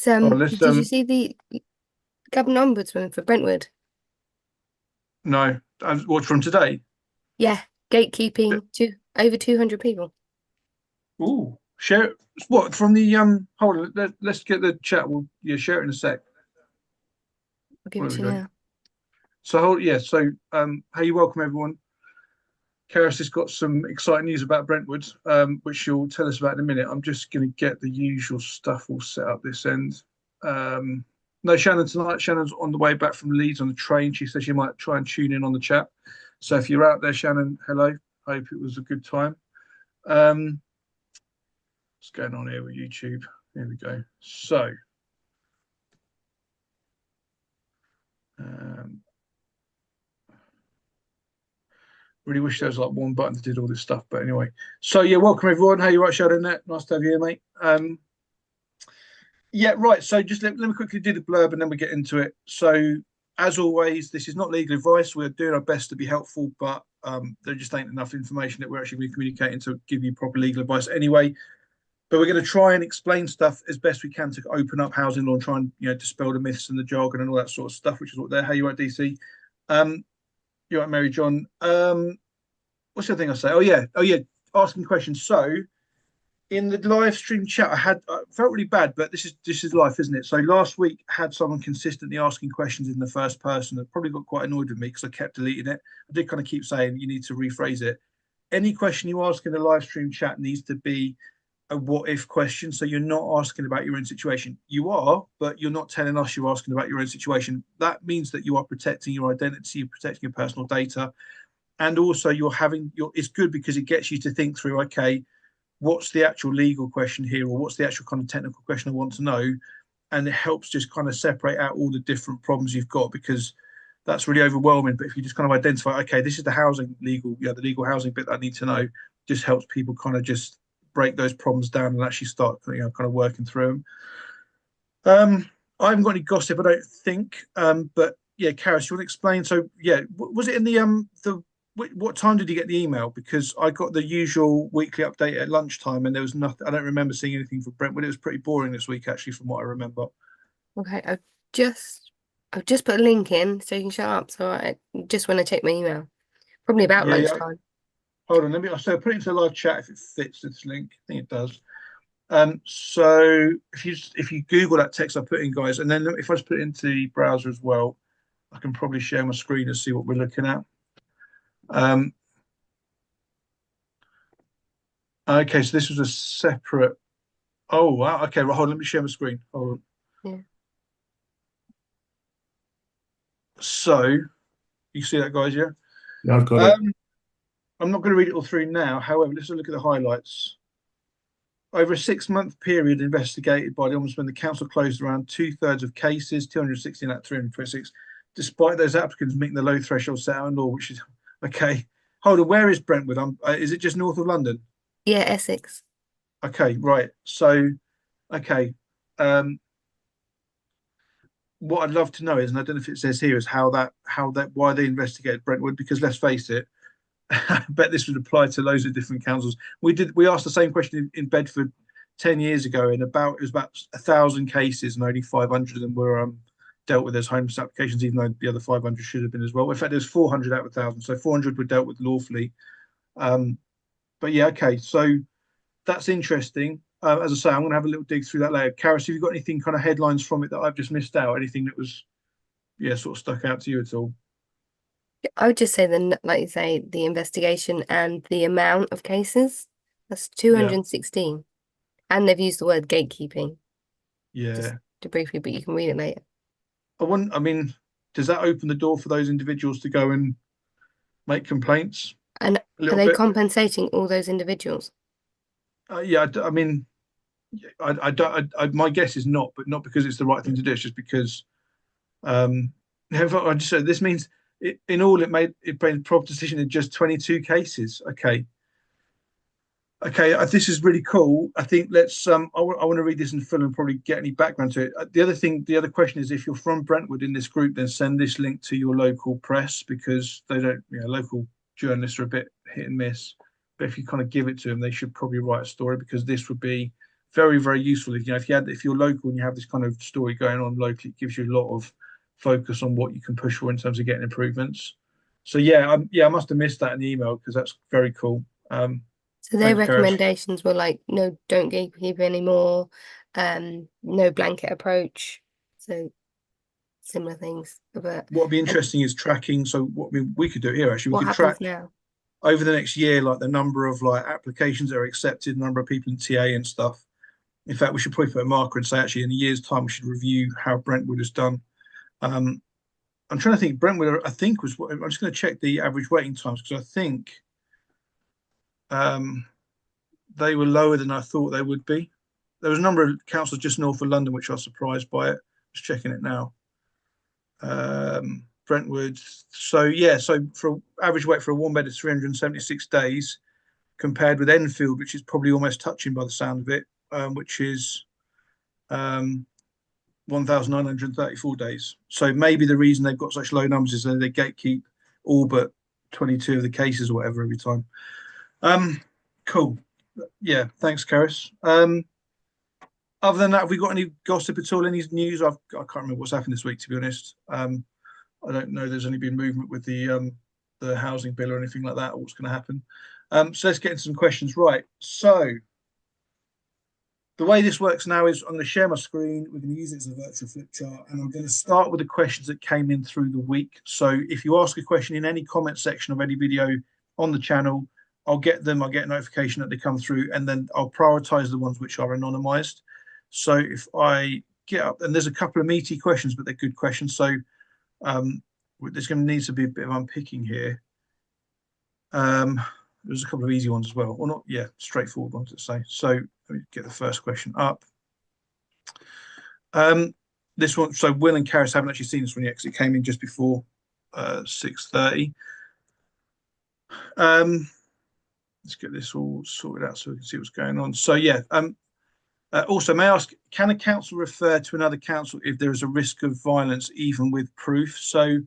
Oh, Did you see the Governor Ombudsman for Brentwood? no, what's from today? Yeah, gatekeeping to over 200 people. Ooh, share what from the hold on, let's get the chat. We'll share it in a sec. I'll give it There we to you go. now. So hold yeah, so hey, welcome everyone. Karis has got some exciting news about Brentwood, which she'll tell us about in a minute. I'm just going to get the usual stuff all set up this end. No Shannon tonight. Shannon's on the way back from Leeds on the train. She says she might try and tune in on the chat. So if you're out there, Shannon, hello. Hope it was a good time. Um, what's going on here with YouTube? Here we go. So, um, really wish there was like one button that did all this stuff. But anyway, so yeah, welcome everyone. How you right, Shadow Net? Nice to have you here, mate. Yeah, right. So just let me quickly do the blurb and then we get into it. So, as always, this is not legal advice. We're doing our best to be helpful, but there just ain't enough information that we're actually going to communicating to give you proper legal advice anyway. But we're going to try and explain stuff as best we can to open up housing law and try and dispel the myths and the jargon and all that sort of stuff, which is what they're. How you at DC? You're at Mary John. What's the other thing I say? Oh yeah, asking questions. So in the live stream chat, I felt really bad, but this is life, isn't it? So last week I had someone consistently asking questions in the first person that probably got quite annoyed with me because I kept deleting it. I did kind of keep saying you need to rephrase it. Any question you ask in the live stream chat needs to be a what if question. So you're not asking about your own situation. You are, but you're not telling us you're asking about your own situation. That means that you are protecting your identity, you're protecting your personal data, and also it's good because it gets you to think through, okay, what's the actual legal question here, or what's the actual kind of technical question I want to know, and it helps just kind of separate out all the different problems you've got because that's really overwhelming. But if you just kind of identify, okay, this is the housing legal, the legal housing bit that I need to know, just helps people kind of just break those problems down and actually start, kind of working through them. I haven't got any gossip, I don't think. But yeah, Karis, you want to explain? So yeah, was it in the what time did you get the email? Because I got the usual weekly update at lunchtime, and there was nothing. I don't remember seeing anything from Brentwood. It was pretty boring this week, actually, from what I remember. Okay, just I've just put a link in so you can shut up. So I just when I check my email, probably about Yeah, yeah. lunchtime. Hold on, let me. So put it into the live chat if it fits this link. I think it does. So if you Google that text I put in, guys, and then if I just put it into the browser as well, I can probably share my screen and see what we're looking at. Um, okay, so this was a separate. Oh wow. Okay, right, hold on, let me share my screen. Hold on. Yeah. So you see that, guys? Yeah. Yeah, I've got it. Um, I'm not going to read it all through now. However, let's look at the highlights. Over a 6-month period investigated by the Ombudsman, the council closed around two-thirds of cases, 216 out of 326, despite those applicants meeting the low threshold set out in law, which is okay. Hold on, where is Brentwood? Is it just north of London? Yeah, Essex. Okay, right. So, okay. Um, what I'd love to know is, and I don't know if it says here, is why they investigated Brentwood, because let's face it, I bet this would apply to loads of different councils. We asked the same question in Bedford 10 years ago, and it was about 1,000 cases, and only 500 of them were dealt with as homeless applications, even though the other 500 should have been as well. In fact, there's 400 out of 1,000, so 400 were dealt with lawfully. Um, but yeah, okay, so that's interesting. As I say, I'm going to have a little dig through that later. Karis, have you got anything kind of headlines from it that I've just missed out? Anything that was sort of stuck out to you at all? I would just say like you say, the investigation and the amount of cases. That's Yeah, 216. And they've used the word gatekeeping, just yeah. to briefly, but you can read it later. I mean, does that open the door for those individuals to go and make complaints And a are little they bit? compensating all those individuals? Yeah, I mean, I don't. My guess is not, but not because it's the right thing to do. It's just because um, I just said this means in all it made a proper decision in just 22 cases. Okay, okay, this is really cool. I think let's. I want to read this in full and probably get any background to it. The other question is, if you're from Brentwood in this group, then send this link to your local press because they don't. Local journalists are a bit hit and miss. But if you kind of give it to them, they should probably write a story because this would be very, very useful. If if you're local and you have this kind of story going on locally, it gives you a lot of focus on what you can push for in terms of getting improvements. So yeah, I must have missed that in the email because that's very cool. So their Thanks, Karis. recommendations were like, no, don't gatekeep anymore, no blanket approach. So similar things. But What would be and interesting is tracking. So what we could do here actually, we what could happens track now? over the next year, like the number of like applications that are accepted, number of people in TA and stuff. In fact, we should probably put a marker and say actually in a year's time we should review how Brentwood has done. Um, I'm trying to think. Brentwood, I think was. I'm just going to check the average waiting times because I think um, they were lower than I thought they would be. There was a number of councils just north of London which I was surprised by it. Just checking it now. Brentwood. So yeah, so for average wait for a one bed is 376 days, compared with Enfield, which is probably almost touching by the sound of it, which is 1,934 days. So maybe the reason they've got such low numbers is that they gatekeep all but 22 of the cases or whatever every time. Cool. Yeah, thanks, Karis. Other than that, have we got any gossip at all? Any news? I can't remember what's happened this week, to be honest. I don't know. There's only been movement with the housing bill or anything like that, or what's going to happen. So let's get into some questions. Right. So the way this works now is I'm going to share my screen. We're going to use it as a virtual flip chart, and I'm going to start with the questions that came in through the week. So if you ask a question in any comment section of any video on the channel, I'll get them. I'll get a notification that they come through, and then I'll prioritize the ones which are anonymized. So if I get up, and there's a couple of meaty questions, but they're good questions. So there's going to need to be a bit of unpicking here. There's a couple of easy ones as well, or not, yeah, straightforward ones, let's say. So let me get the first question up. This one, so Will and Karis haven't actually seen this one yet because it came in just before 6:30. Let's get this all sorted out so we can see what's going on. So yeah, also may I ask, can a council refer to another council if there is a risk of violence, even with proof? So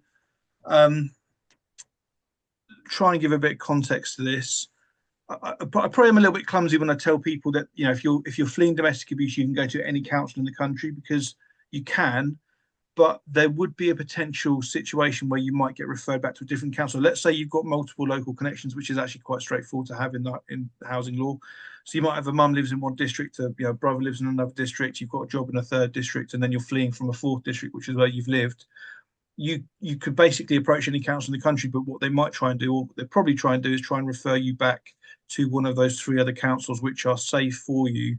try and give a bit of context to this. I probably am a little bit clumsy when I tell people that if you're fleeing domestic abuse, you can go to any council in the country, because you can, but there would be a potential situation where you might get referred back to a different council. Let's say you've got multiple local connections, which is actually quite straightforward to have in housing law. So you might have a mum lives in one district, a brother lives in another district, you've got a job in a third district, and then you're fleeing from a fourth district, which is where you've lived. You could basically approach any council in the country, but what they might try and do, or they probably try and do, is try and refer you back to one of those three other councils which are safe for you.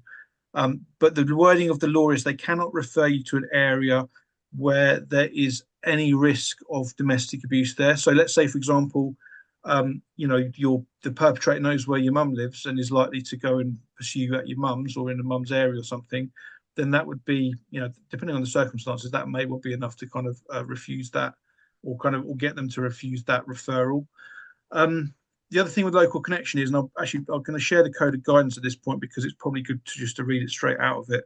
But the wording of the law is they cannot refer you to an area where there is any risk of domestic abuse there. So let's say, for example, the perpetrator knows where your mum lives and is likely to go and pursue you at your mum's or in the mum's area or something. Then that would be, depending on the circumstances, that may well be enough to kind of refuse that, or get them to refuse that referral. The other thing with local connection is, and I'm going to share the code of guidance at this point because it's probably good to read it straight out of it.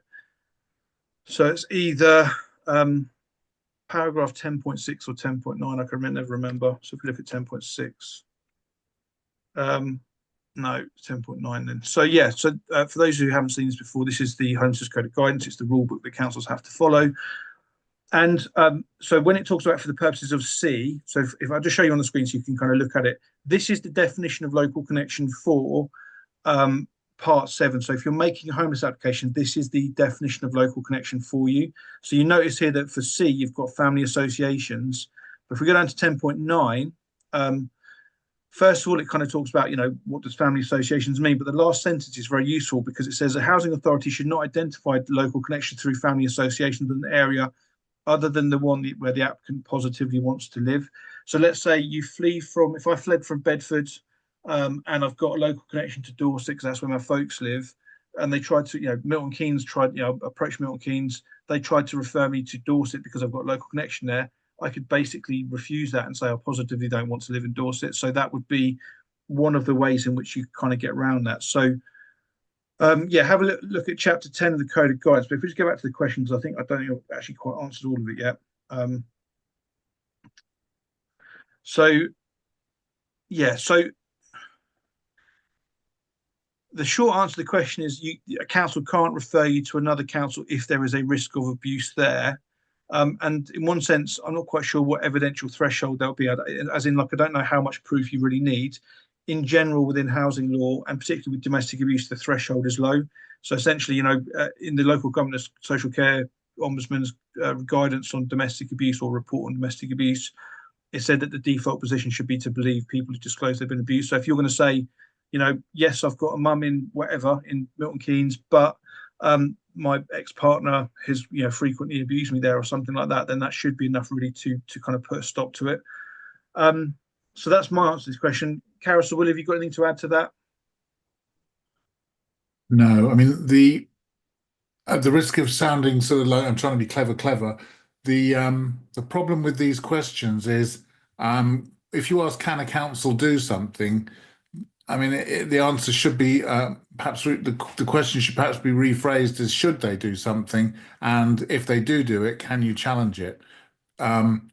So it's either paragraph 10.6 or 10.9. I can never remember. So if we look at 10.6, no, 10.9 then. So yeah, so for those who haven't seen this before, this is the Homelessness Code of Guidance. It's the rule book that councils have to follow. And so when it talks about for the purposes of C, so if I just show you on the screen so you can kind of look at it, this is the definition of local connection for part 7. So if you're making a homeless application, this is the definition of local connection for you. So you notice here that for C, you've got family associations. But if we go down to 10.9, first of all, it kind of talks about, what does family associations mean? But the last sentence is very useful because it says a housing authority should not identify the local connection through family associations with an area other than the one where the applicant positively wants to live. So let's say you flee from, if I fled from Bedford and I've got a local connection to Dorset because that's where my folks live, and they tried to, Milton Keynes approached Milton Keynes, they tried to refer me to Dorset because I've got a local connection there. I could basically refuse that and say I positively don't want to live in Dorset. So that would be one of the ways in which you kind of get around that. So have a look at chapter 10 of the Code of Guidance. But if we just go back to the questions, I don't think I've actually quite answered all of it yet. So the short answer to the question is a council can't refer you to another council if there is a risk of abuse there. And in one sense, I'm not quite sure what evidential threshold there'll be, as in, like, I don't know how much proof you really need. In general, within housing law, and particularly with domestic abuse, the threshold is low. So essentially, in the local government social care ombudsman's guidance on domestic abuse or report on domestic abuse, it said that the default position should be to believe people who disclose they've been abused. So if you're going to say, yes, I've got a mum in whatever in Milton Keynes, but my ex-partner has frequently abused me there or something like that, then that should be enough really to kind of put a stop to it. So that's my answer to this question. Carousel, Will, have you got anything to add to that? No, I mean, at the risk of sounding sort of like I'm trying to be clever, the problem with these questions is if you ask, can a council do something? I mean, the answer should be perhaps the question should perhaps be rephrased as, should they do something? And if they do it, can you challenge it?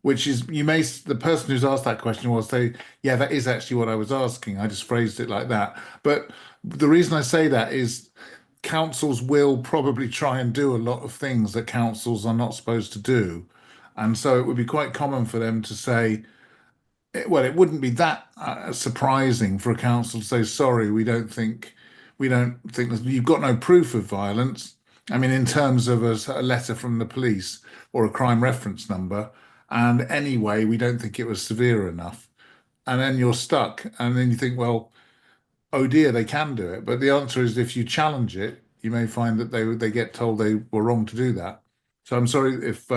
Which is, the person who's asked that question will say, yeah, that is actually what I was asking. I just phrased it like that. But the reason I say that is councils will probably try and do a lot of things that councils are not supposed to do. And so it would be quite common for them to say, well, it wouldn't be that surprising for a council to say, sorry, we don't think you've got no proof of violence. I mean, in terms of a letter from the police or a crime reference number, and anyway, we don't think it was severe enough. And then you're stuck, and then you think, well, oh dear, they can do it. But the answer is, if you challenge it, you may find that they get told they were wrong to do that. So I'm sorry if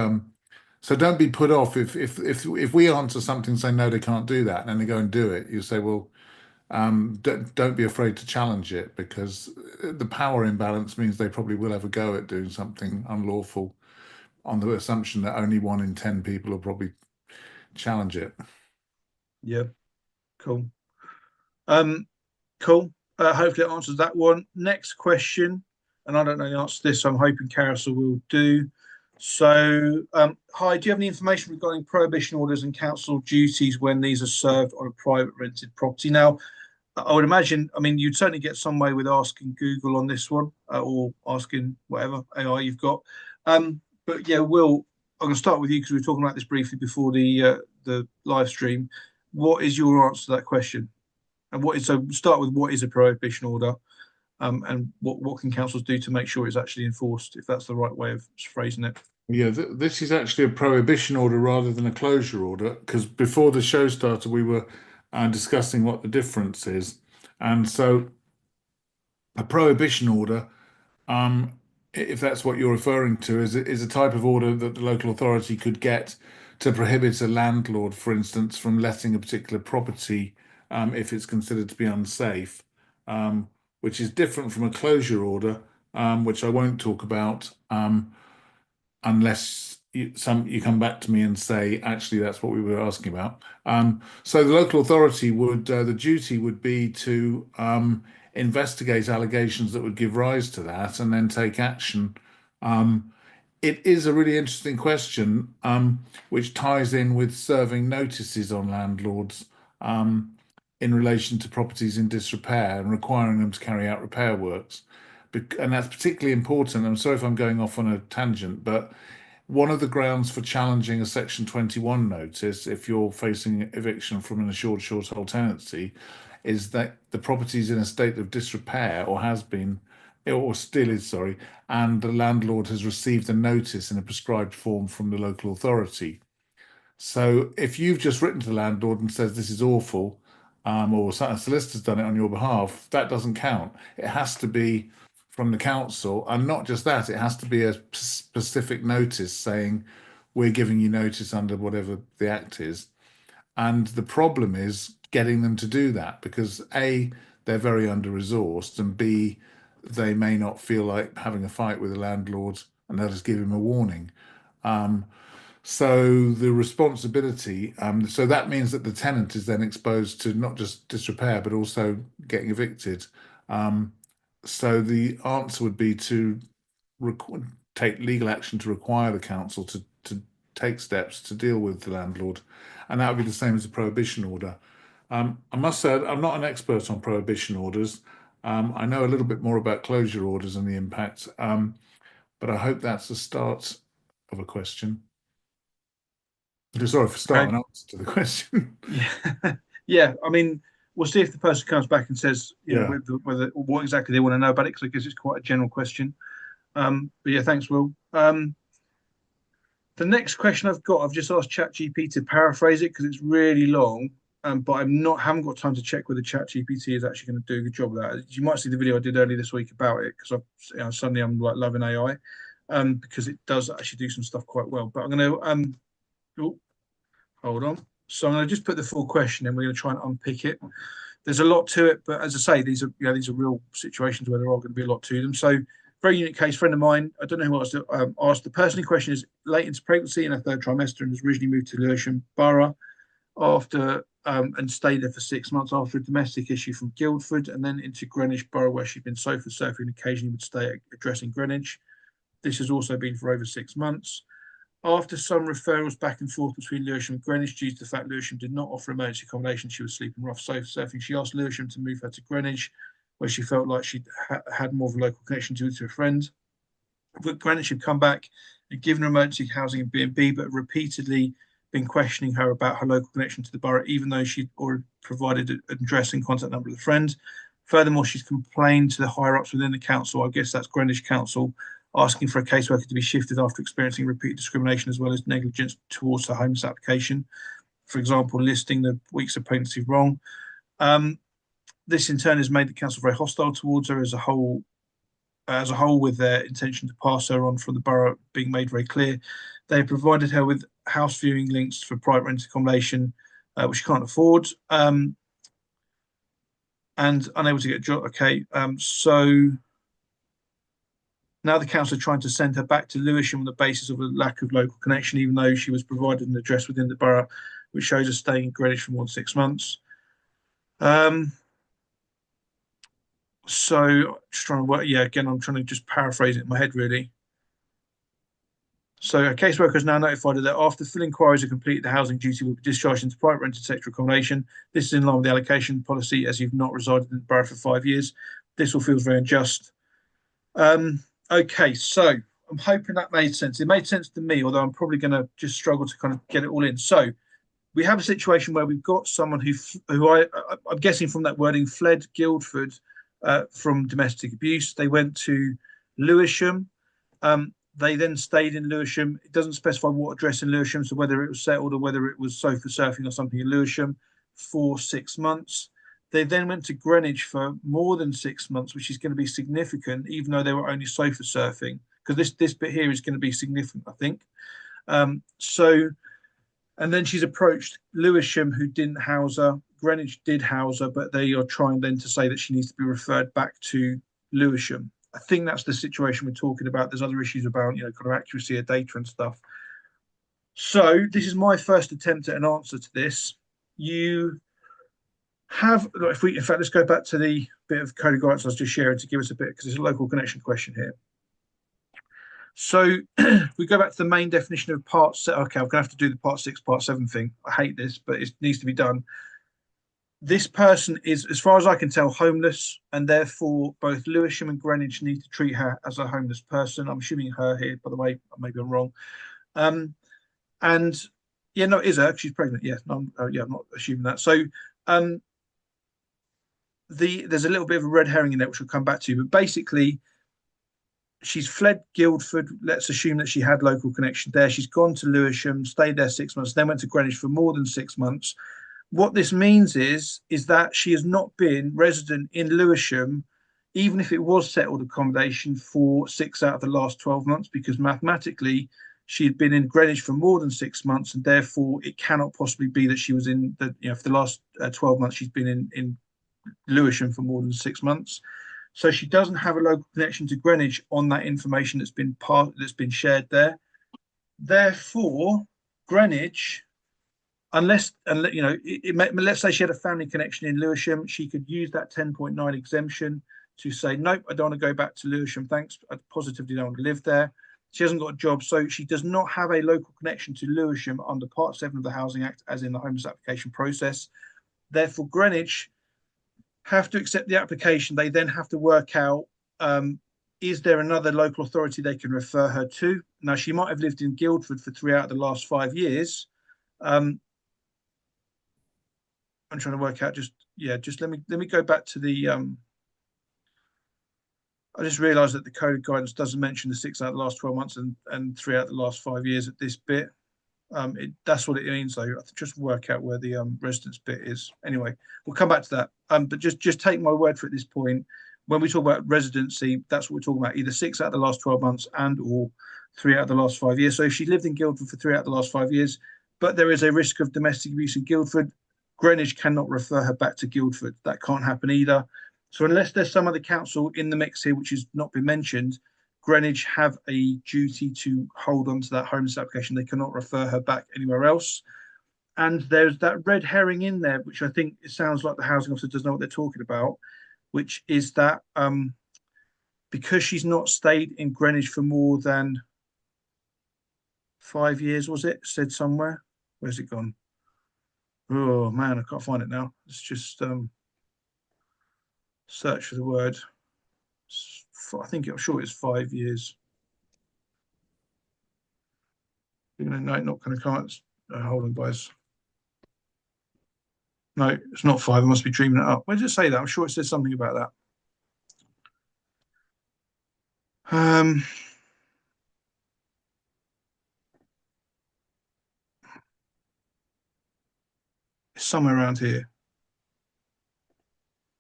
so don't be put off if we answer something saying no, they can't do that, and then they go and do it. You say, well, don't be afraid to challenge it, because the power imbalance means they probably will have a go at doing something unlawful on the assumption that only 1 in 10 people will probably challenge it. Yeah, cool. Cool. Hopefully it answers that one. Next question, and I don't know the answer to this, so I'm hoping Carousel will do. So, hi, do you have any information regarding prohibition orders and council duties when these are served on a private rented property? Now, I would imagine, I mean, you'd certainly get some way with asking Google on this one, or asking whatever AI you've got. But yeah, Will, I'm going to start with you because we were talking about this briefly before the live stream. What is your answer to that question? And start with, what is a prohibition order, and what can councils do to make sure it's actually enforced, if that's the right way of phrasing it? Yeah, this is actually a prohibition order rather than a closure order, because before the show started, we were discussing what the difference is. And so a prohibition order, if that's what you're referring to, is a type of order that the local authority could get to prohibit a landlord, for instance, from letting a particular property if it's considered to be unsafe, which is different from a closure order, which I won't talk about unless you come back to me and say, actually, that's what we were asking about. So the local authority the duty would be to investigate allegations that would give rise to that and then take action. It is a really interesting question, which ties in with serving notices on landlords in relation to properties in disrepair and requiring them to carry out repair works. And that's particularly important. I'm sorry if I'm going off on a tangent, but one of the grounds for challenging a Section 21 notice, if you're facing eviction from an assured short-hold tenancy, is that the property is in a state of disrepair, or has been, or still is, sorry, and the landlord has received a notice in a prescribed form from the local authority. So if you've just written to the landlord and says this is awful, or a solicitor's done it on your behalf, that doesn't count. It has to be from the council, and not just that, it has to be a specific notice saying we're giving you notice under whatever the act is. And the problem is getting them to do that, because A, they're very under-resourced, and B, they may not feel like having a fight with the landlord and they'll just give him a warning. So the responsibility, so that means that the tenant is then exposed to not just disrepair, but also getting evicted. So the answer would be to take legal action to require the council to take steps to deal with the landlord. And that would be the same as a prohibition order. I must say, I'm not an expert on prohibition orders. I know a little bit more about closure orders and the impact, but I hope that's the start of a question. Sorry, for starting an answer to the question. Yeah, yeah. I mean, we'll see if the person comes back and says, you know, Yeah. whether what exactly they want to know about it, because I guess it's quite a general question. But yeah, thanks, Will. The next question I've just asked ChatGPT to paraphrase it because it's really long, but haven't got time to check whether ChatGPT is actually going to do a good job of that. You might see the video I did earlier this week about it because suddenly I'm like loving AI, because it does actually do some stuff quite well. But I'm going to hold on. So I'm going to just put the full question and we're going to try and unpick it. There's a lot to it, but as I say, these are real situations where there are going to be a lot to them. So very unique case, friend of mine. I don't know who else asked. The person in question is late into pregnancy in her third trimester and has originally moved to Lewisham Borough after and stayed there for 6 months after a domestic issue from Guildford, and then into Greenwich Borough where she'd been sofa surfing and occasionally would stay at address in Greenwich. This has also been for over 6 months. After some referrals back and forth between Lewisham and Greenwich due to the fact Lewisham did not offer emergency accommodation, she was sleeping rough sofa surfing. She asked Lewisham to move her to Greenwich, where she felt like she'd had more of a local connection to a friend. But Greenwich had come back and given her emergency housing in B&B, but repeatedly been questioning her about her local connection to the borough, even though she'd already provided an address and contact number of the friend. Furthermore, she's complained to the higher-ups within the council, I guess that's Greenwich Council, asking for a caseworker to be shifted after experiencing repeated discrimination as well as negligence towards her homeless application. For example, listing the weeks of pregnancy wrong. This in turn has made the council very hostile towards her as a whole, with their intention to pass her on from the borough being made very clear. They provided her with house viewing links for private rented accommodation, which she can't afford, and unable to get a job. Okay, so now the council are trying to send her back to Lewisham on the basis of a lack of local connection, even though she was provided an address within the borough, which shows her staying in Greenwich for more than 6 months. So just trying to work. Yeah, again, I'm trying to just paraphrase it in my head, really. So a caseworker has now notified her that after full inquiries are completed, the housing duty will be discharged into private rented sector accommodation. This is in line with the allocation policy, as you've not resided in the borough for 5 years. This all feels very unjust. Okay, so I'm hoping that made sense. It made sense to me, although I'm probably going to just struggle to kind of get it all in. So we have a situation where we've got someone who I'm guessing from that wording fled Guildford from domestic abuse. They went to Lewisham. They then stayed in Lewisham. It doesn't specify what address in Lewisham, so whether it was settled or whether it was sofa surfing or something in Lewisham for 6 months. They then went to Greenwich for more than 6 months, which is going to be significant, even though they were only sofa surfing, because this bit here is going to be significant, I think. And then she's approached Lewisham, who didn't house her. Greenwich did house her, but they are trying then to say that she needs to be referred back to Lewisham. I think that's the situation we're talking about. There's other issues about, kind of accuracy of data and stuff. So this is my first attempt at an answer to this. You have, in fact, let's go back to the bit of code of guidance I was just sharing to give us a bit, because it's a local connection question here. So we go back to the main definition of part 7. Okay, I'm going to have to do the part 6, part 7 thing. I hate this, but it needs to be done. This person is, as far as I can tell, homeless, and therefore both Lewisham and Greenwich need to treat her as a homeless person. I'm assuming her here, by the way, maybe I'm wrong. And yeah, no, it is her. She's pregnant. Yeah, no, I'm not assuming that. So there's a little bit of a red herring in there, which we'll come back to. But basically, she's fled Guildford. Let's assume that she had local connection there. She's gone to Lewisham, stayed there 6 months, then went to Greenwich for more than 6 months. What this means is that she has not been resident in Lewisham, even if it was settled accommodation, for 6 out of the last 12 months, because mathematically she had been in Greenwich for more than 6 months, and therefore it cannot possibly be that she was in the, for the last 12 months she's been in Lewisham for more than 6 months. So she doesn't have a local connection to Greenwich on that information that's been shared there. Therefore, Greenwich, unless let's say she had a family connection in Lewisham, she could use that 10.9 exemption to say, nope, I don't want to go back to Lewisham, thanks, I positively don't want to live there. She hasn't got a job, so she does not have a local connection to Lewisham under Part 7 of the Housing Act, as in the homeless application process. Therefore, Greenwich have to accept the application. They then have to work out, is there another local authority they can refer her to? Now, she might have lived in Guildford for 3 out of the last 5 years. I'm trying to work out just let me go back to the I just realised that the code of guidance doesn't mention the 6 out of the last 12 months and 3 out of the last 5 years at this bit. That's what it means, though. I have to just work out where the residence bit is. Anyway, we'll come back to that. But just take my word for it at this point. When we talk about residency, that's what we're talking about, either 6 out of the last 12 months and or 3 out of the last 5 years. So if she lived in Guildford for 3 out of the last 5 years, but there is a risk of domestic abuse in Guildford, Greenwich cannot refer her back to Guildford. That can't happen either. So unless there's some other council in the mix here which has not been mentioned, Greenwich have a duty to hold on to that homeless application. They cannot refer her back anywhere else. And there's that red herring in there, which I think it sounds like the housing officer doesn't know what they're talking about, which is that because she's not stayed in Greenwich for more than 5 years, was it? Said somewhere. Where's it gone? Oh man, I can't find it now. Let's just search for the word. I'm sure it's 5 years. No, not going to can't. Hold on, guys. No, it's not 5. I must be dreaming it up. Where does it say that? I'm sure it says something about that. It's somewhere around here.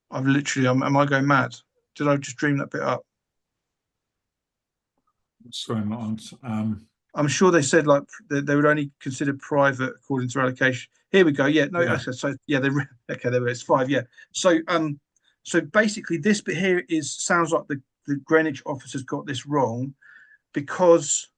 I've literally. Am I going mad? Did I just dream that bit up? Sorry, not on. I'm sure they said like they would only consider private according to allocation. Here we go. Yeah, no, Yeah. so yeah, okay, there it is. 5, yeah. So basically this bit here sounds like the Greenwich officers got this wrong, because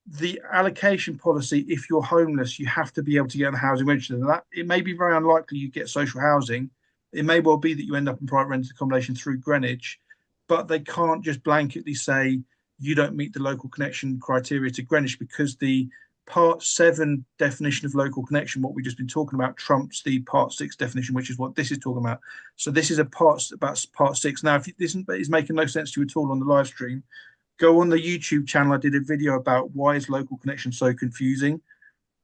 the allocation policy, if you're homeless, you have to be able to get on the housing register. And that it may be very unlikely you get social housing. It may well be that you end up in private rented accommodation through Greenwich, but they can't just blanketly say you don't meet the local connection criteria to Greenwich, because the Part 7 definition of local connection, what we've just been talking about, trumps the Part 6 definition, which is what this is talking about. So this is about Part 6. Now, if this is making no sense to you at all on the live stream, go on the YouTube channel. I did a video about why is local connection so confusing.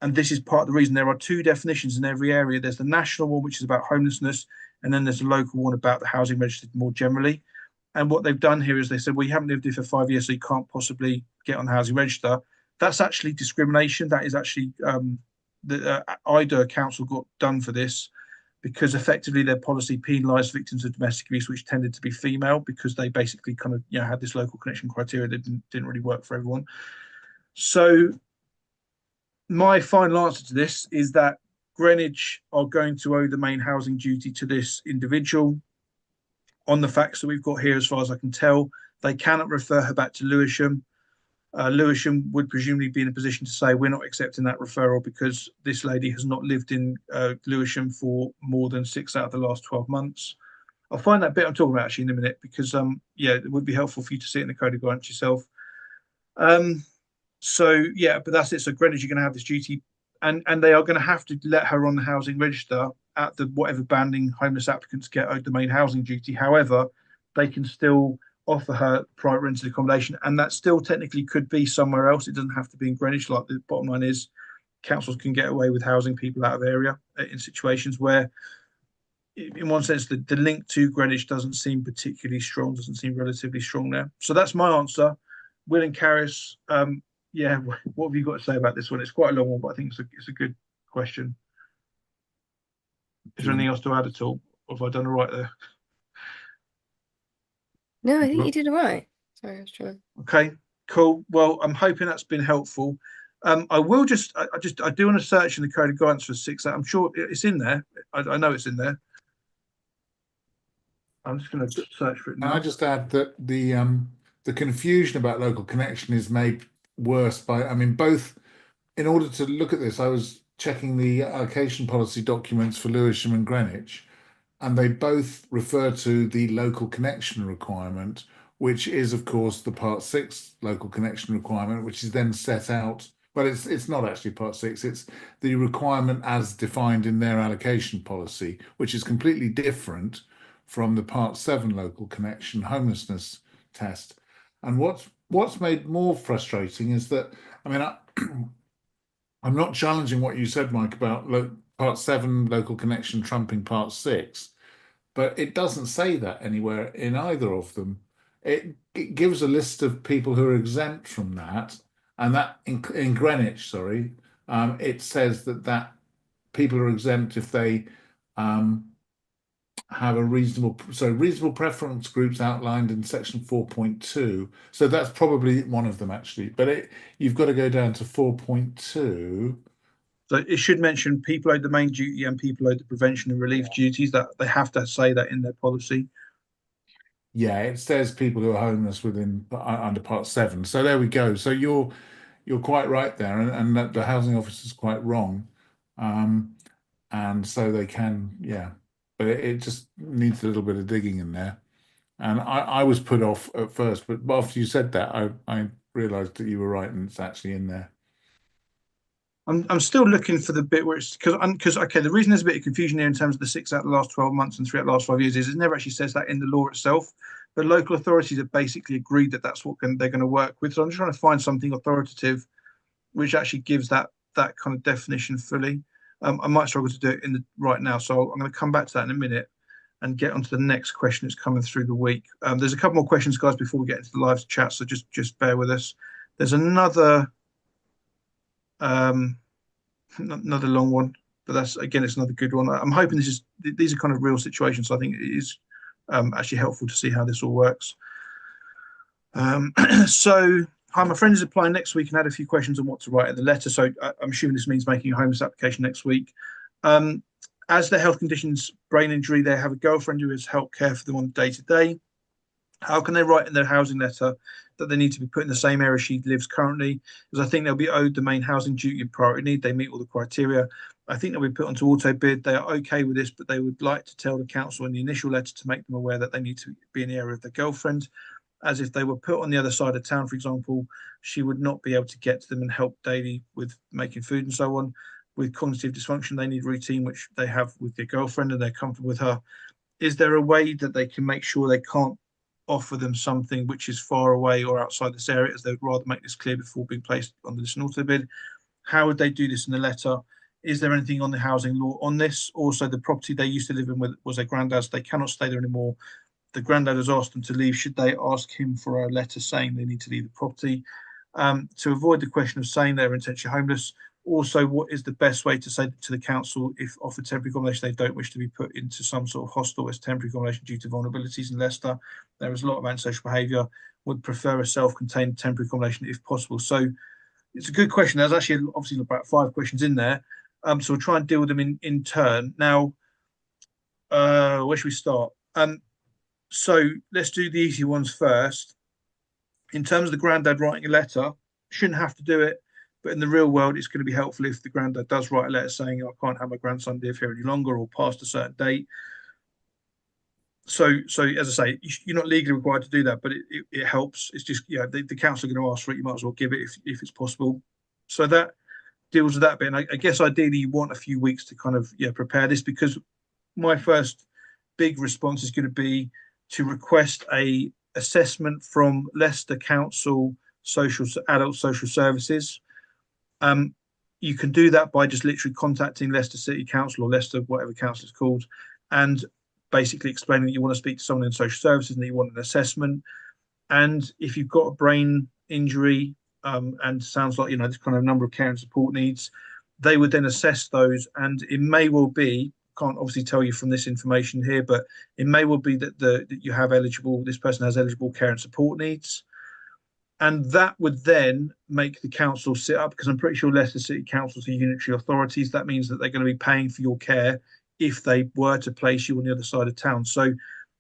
And this is part of the reason. There are 2 definitions in every area. There's the national one, which is about homelessness, and then there's a local one about the housing register more generally. And what they've done here is they said, well, you haven't lived here for 5 years, so you can't possibly get on the housing register. That's actually discrimination. That is actually the IDA council got done for this, because effectively their policy penalised victims of domestic abuse, which tended to be female, because they basically kind of had this local connection criteria that didn't really work for everyone. So my final answer to this is that Greenwich are going to owe the main housing duty to this individual. On the facts that we've got here, as far as I can tell, they cannot refer her back to Lewisham. Lewisham would presumably be in a position to say we're not accepting that referral because this lady has not lived in Lewisham for more than 6 out of the last 12 months. I'll find that bit I'm talking about actually in a minute, because it would be helpful for you to see it in the code of guidance yourself. So yeah, but that's it. So Greenwich are going to have this duty, and they are going to have to let her on the housing register at the whatever banding homeless applicants get owed the main housing duty. However, they can still offer her private rented accommodation, and that still technically could be somewhere else. It doesn't have to be in Greenwich. Like, the bottom line is, councils can get away with housing people out of area in situations where, in one sense, the link to Greenwich doesn't seem particularly strong, doesn't seem relatively strong there. So that's my answer. Will and Karis, what have you got to say about this one? It's quite a long one, but I think it's a good question. Is there anything else to add at all, or have I done all right there? No, I think you did all right. Sorry, I was trying. Okay, cool. Well, I'm hoping that's been helpful. I will just, I do want to search in the code of guidance for 6. I'm sure it's in there. I know it's in there. I'm just going to search for it now. Can I just add that the confusion about local connection is made worse by, both, in order to look at this, I was checking the allocation policy documents for Lewisham and Greenwich, and they both refer to the local connection requirement, which is, of course, the Part 6 local connection requirement, which is then set out. Well, it's not actually Part 6, it's the requirement as defined in their allocation policy, which is completely different from the Part 7 local connection homelessness test. And what's made more frustrating is that, I mean, I'm not challenging what you said, Mike, about Part 7 local connection trumping Part 6, but it doesn't say that anywhere in either of them. It gives a list of people who are exempt from that, and that in Greenwich, sorry, it says that people are exempt if they have a reasonable preference groups outlined in section 4.2. So that's probably one of them actually, but you've got to go down to 4.2. So it should mention people owed the main duty and people owed the prevention and relief duties. That they have to say that in their policy. Yeah, it says people who are homeless within under Part 7. So there we go. So you're quite right there, and that the housing officer is quite wrong. And so they can, yeah, but it just needs a little bit of digging in there. And I was put off at first, but after you said that, I realised that you were right, and it's actually in there. I'm still looking for the bit where it's because okay, the reason there's a bit of confusion here in terms of the 6 out of the last 12 months and 3 out of the last 5 years is it never actually says that in the law itself. But local authorities have basically agreed that that's what they're going to work with. So I'm just trying to find something authoritative which actually gives that kind of definition fully. I might struggle to do it right now, so I'm going to come back to that in a minute and get onto the next question that's coming through the week. There's a couple more questions, guys, before we get into the live chat, so just bear with us. There's another long one, but that's again, it's another good one. I'm hoping these are kind of real situations, so I think it is actually helpful to see how this all works. So, hi, my friend is applying next week and had a few questions on what to write in the letter. So I'm assuming this means making a homeless application next week. As their health conditions, brain injury, they have a girlfriend who has helped care for them on day to day. How can they write in their housing letter that they need to be put in the same area she lives currently? Because I think they'll be owed the main housing duty and priority need. They meet all the criteria. I think they'll be put onto auto bid. They are okay with this, but they would like to tell the council in the initial letter to make them aware that they need to be in the area of their girlfriend. As if they were put on the other side of town, for example, she would not be able to get to them and help daily with making food and so on. With cognitive dysfunction, they need routine, which they have with their girlfriend and they're comfortable with her. Is there a way that they can make sure they can't offer them something which is far away or outside this area, as they would rather make this clear before being placed on this auto bid? How would they do this in the letter? Is there anything on the housing law on this? Also, the property they used to live in was their granddad's. They cannot stay there anymore. The granddad has asked them to leave. Should they ask him for a letter saying they need to leave the property? To avoid the question of saying they're intentionally homeless, also, what is the best way to say to the council if offered temporary accommodation they don't wish to be put into some sort of hostel as temporary accommodation due to vulnerabilities in Leicester? There is a lot of antisocial behaviour. Would prefer a self-contained temporary accommodation if possible. So it's a good question. There's actually obviously about 5 questions in there. So we'll try and deal with them in turn. Now, where should we start? So let's do the easy ones first. In terms of the granddad writing a letter, shouldn't have to do it, but in the real world, it's going to be helpful if the granddad does write a letter saying, I can't have my grandson live here any longer or past a certain date. So as I say, you're not legally required to do that, but it helps. It's just, yeah, the council are going to ask for it. You might as well give it if it's possible. So that deals with that bit. And I guess ideally you want a few weeks to kind of prepare this, because my first big response is going to be to request a assessment from Leicester Council Adult Social Services. You can do that by just literally contacting Leicester City Council or Leicester, whatever council it's called, and basically explaining that you want to speak to someone in social services and that you want an assessment. And if you've got a brain injury, and sounds like, there's kind of a number of care and support needs, they would then assess those. And it may well be, can't obviously tell you from this information here, but it may well be that this person has eligible care and support needs. And that would then make the council sit up, because I'm pretty sure Leicester City Councils are unitary authorities. That means that they're going to be paying for your care if they were to place you on the other side of town. So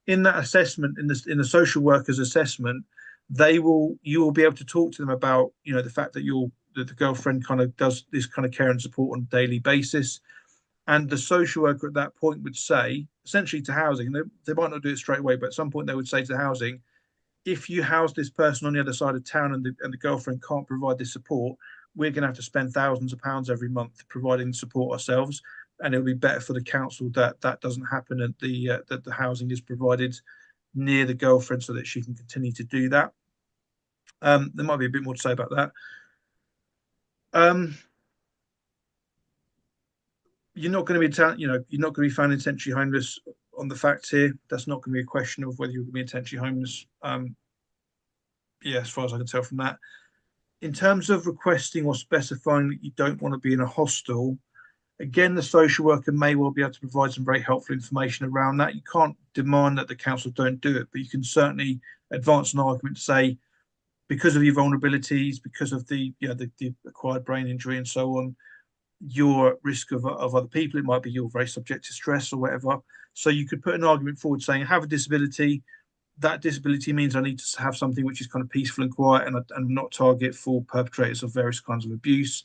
in that assessment, in the social worker's assessment, you will be able to talk to them about, the fact that the girlfriend kind of does this kind of care and support on a daily basis. And the social worker at that point would say, essentially to housing, they might not do it straight away, but at some point they would say to the housing, if you house this person on the other side of town and the girlfriend can't provide this support, we're going to have to spend thousands of pounds every month providing support ourselves. and it'll be better for the council that that doesn't happen, and that the housing is provided near the girlfriend so that she can continue to do that. There might be a bit more to say about that. You're not going to be, you're not going to be found intentionally homeless on the facts here. That's not going to be a question of whether you're going to be intentionally homeless. Yeah, as far as I can tell from that. In terms of requesting or specifying that you don't want to be in a hostel, again, the social worker may well be able to provide some very helpful information around that. You can't demand that the council don't do it, but you can certainly advance an argument to say, because of your vulnerabilities, because of the acquired brain injury and so on, you're at risk of other people. It might be you're very subject to stress or whatever. So you could put an argument forward saying, I have a disability. That disability means I need to have something which is kind of peaceful and quiet, and not target for perpetrators of various kinds of abuse.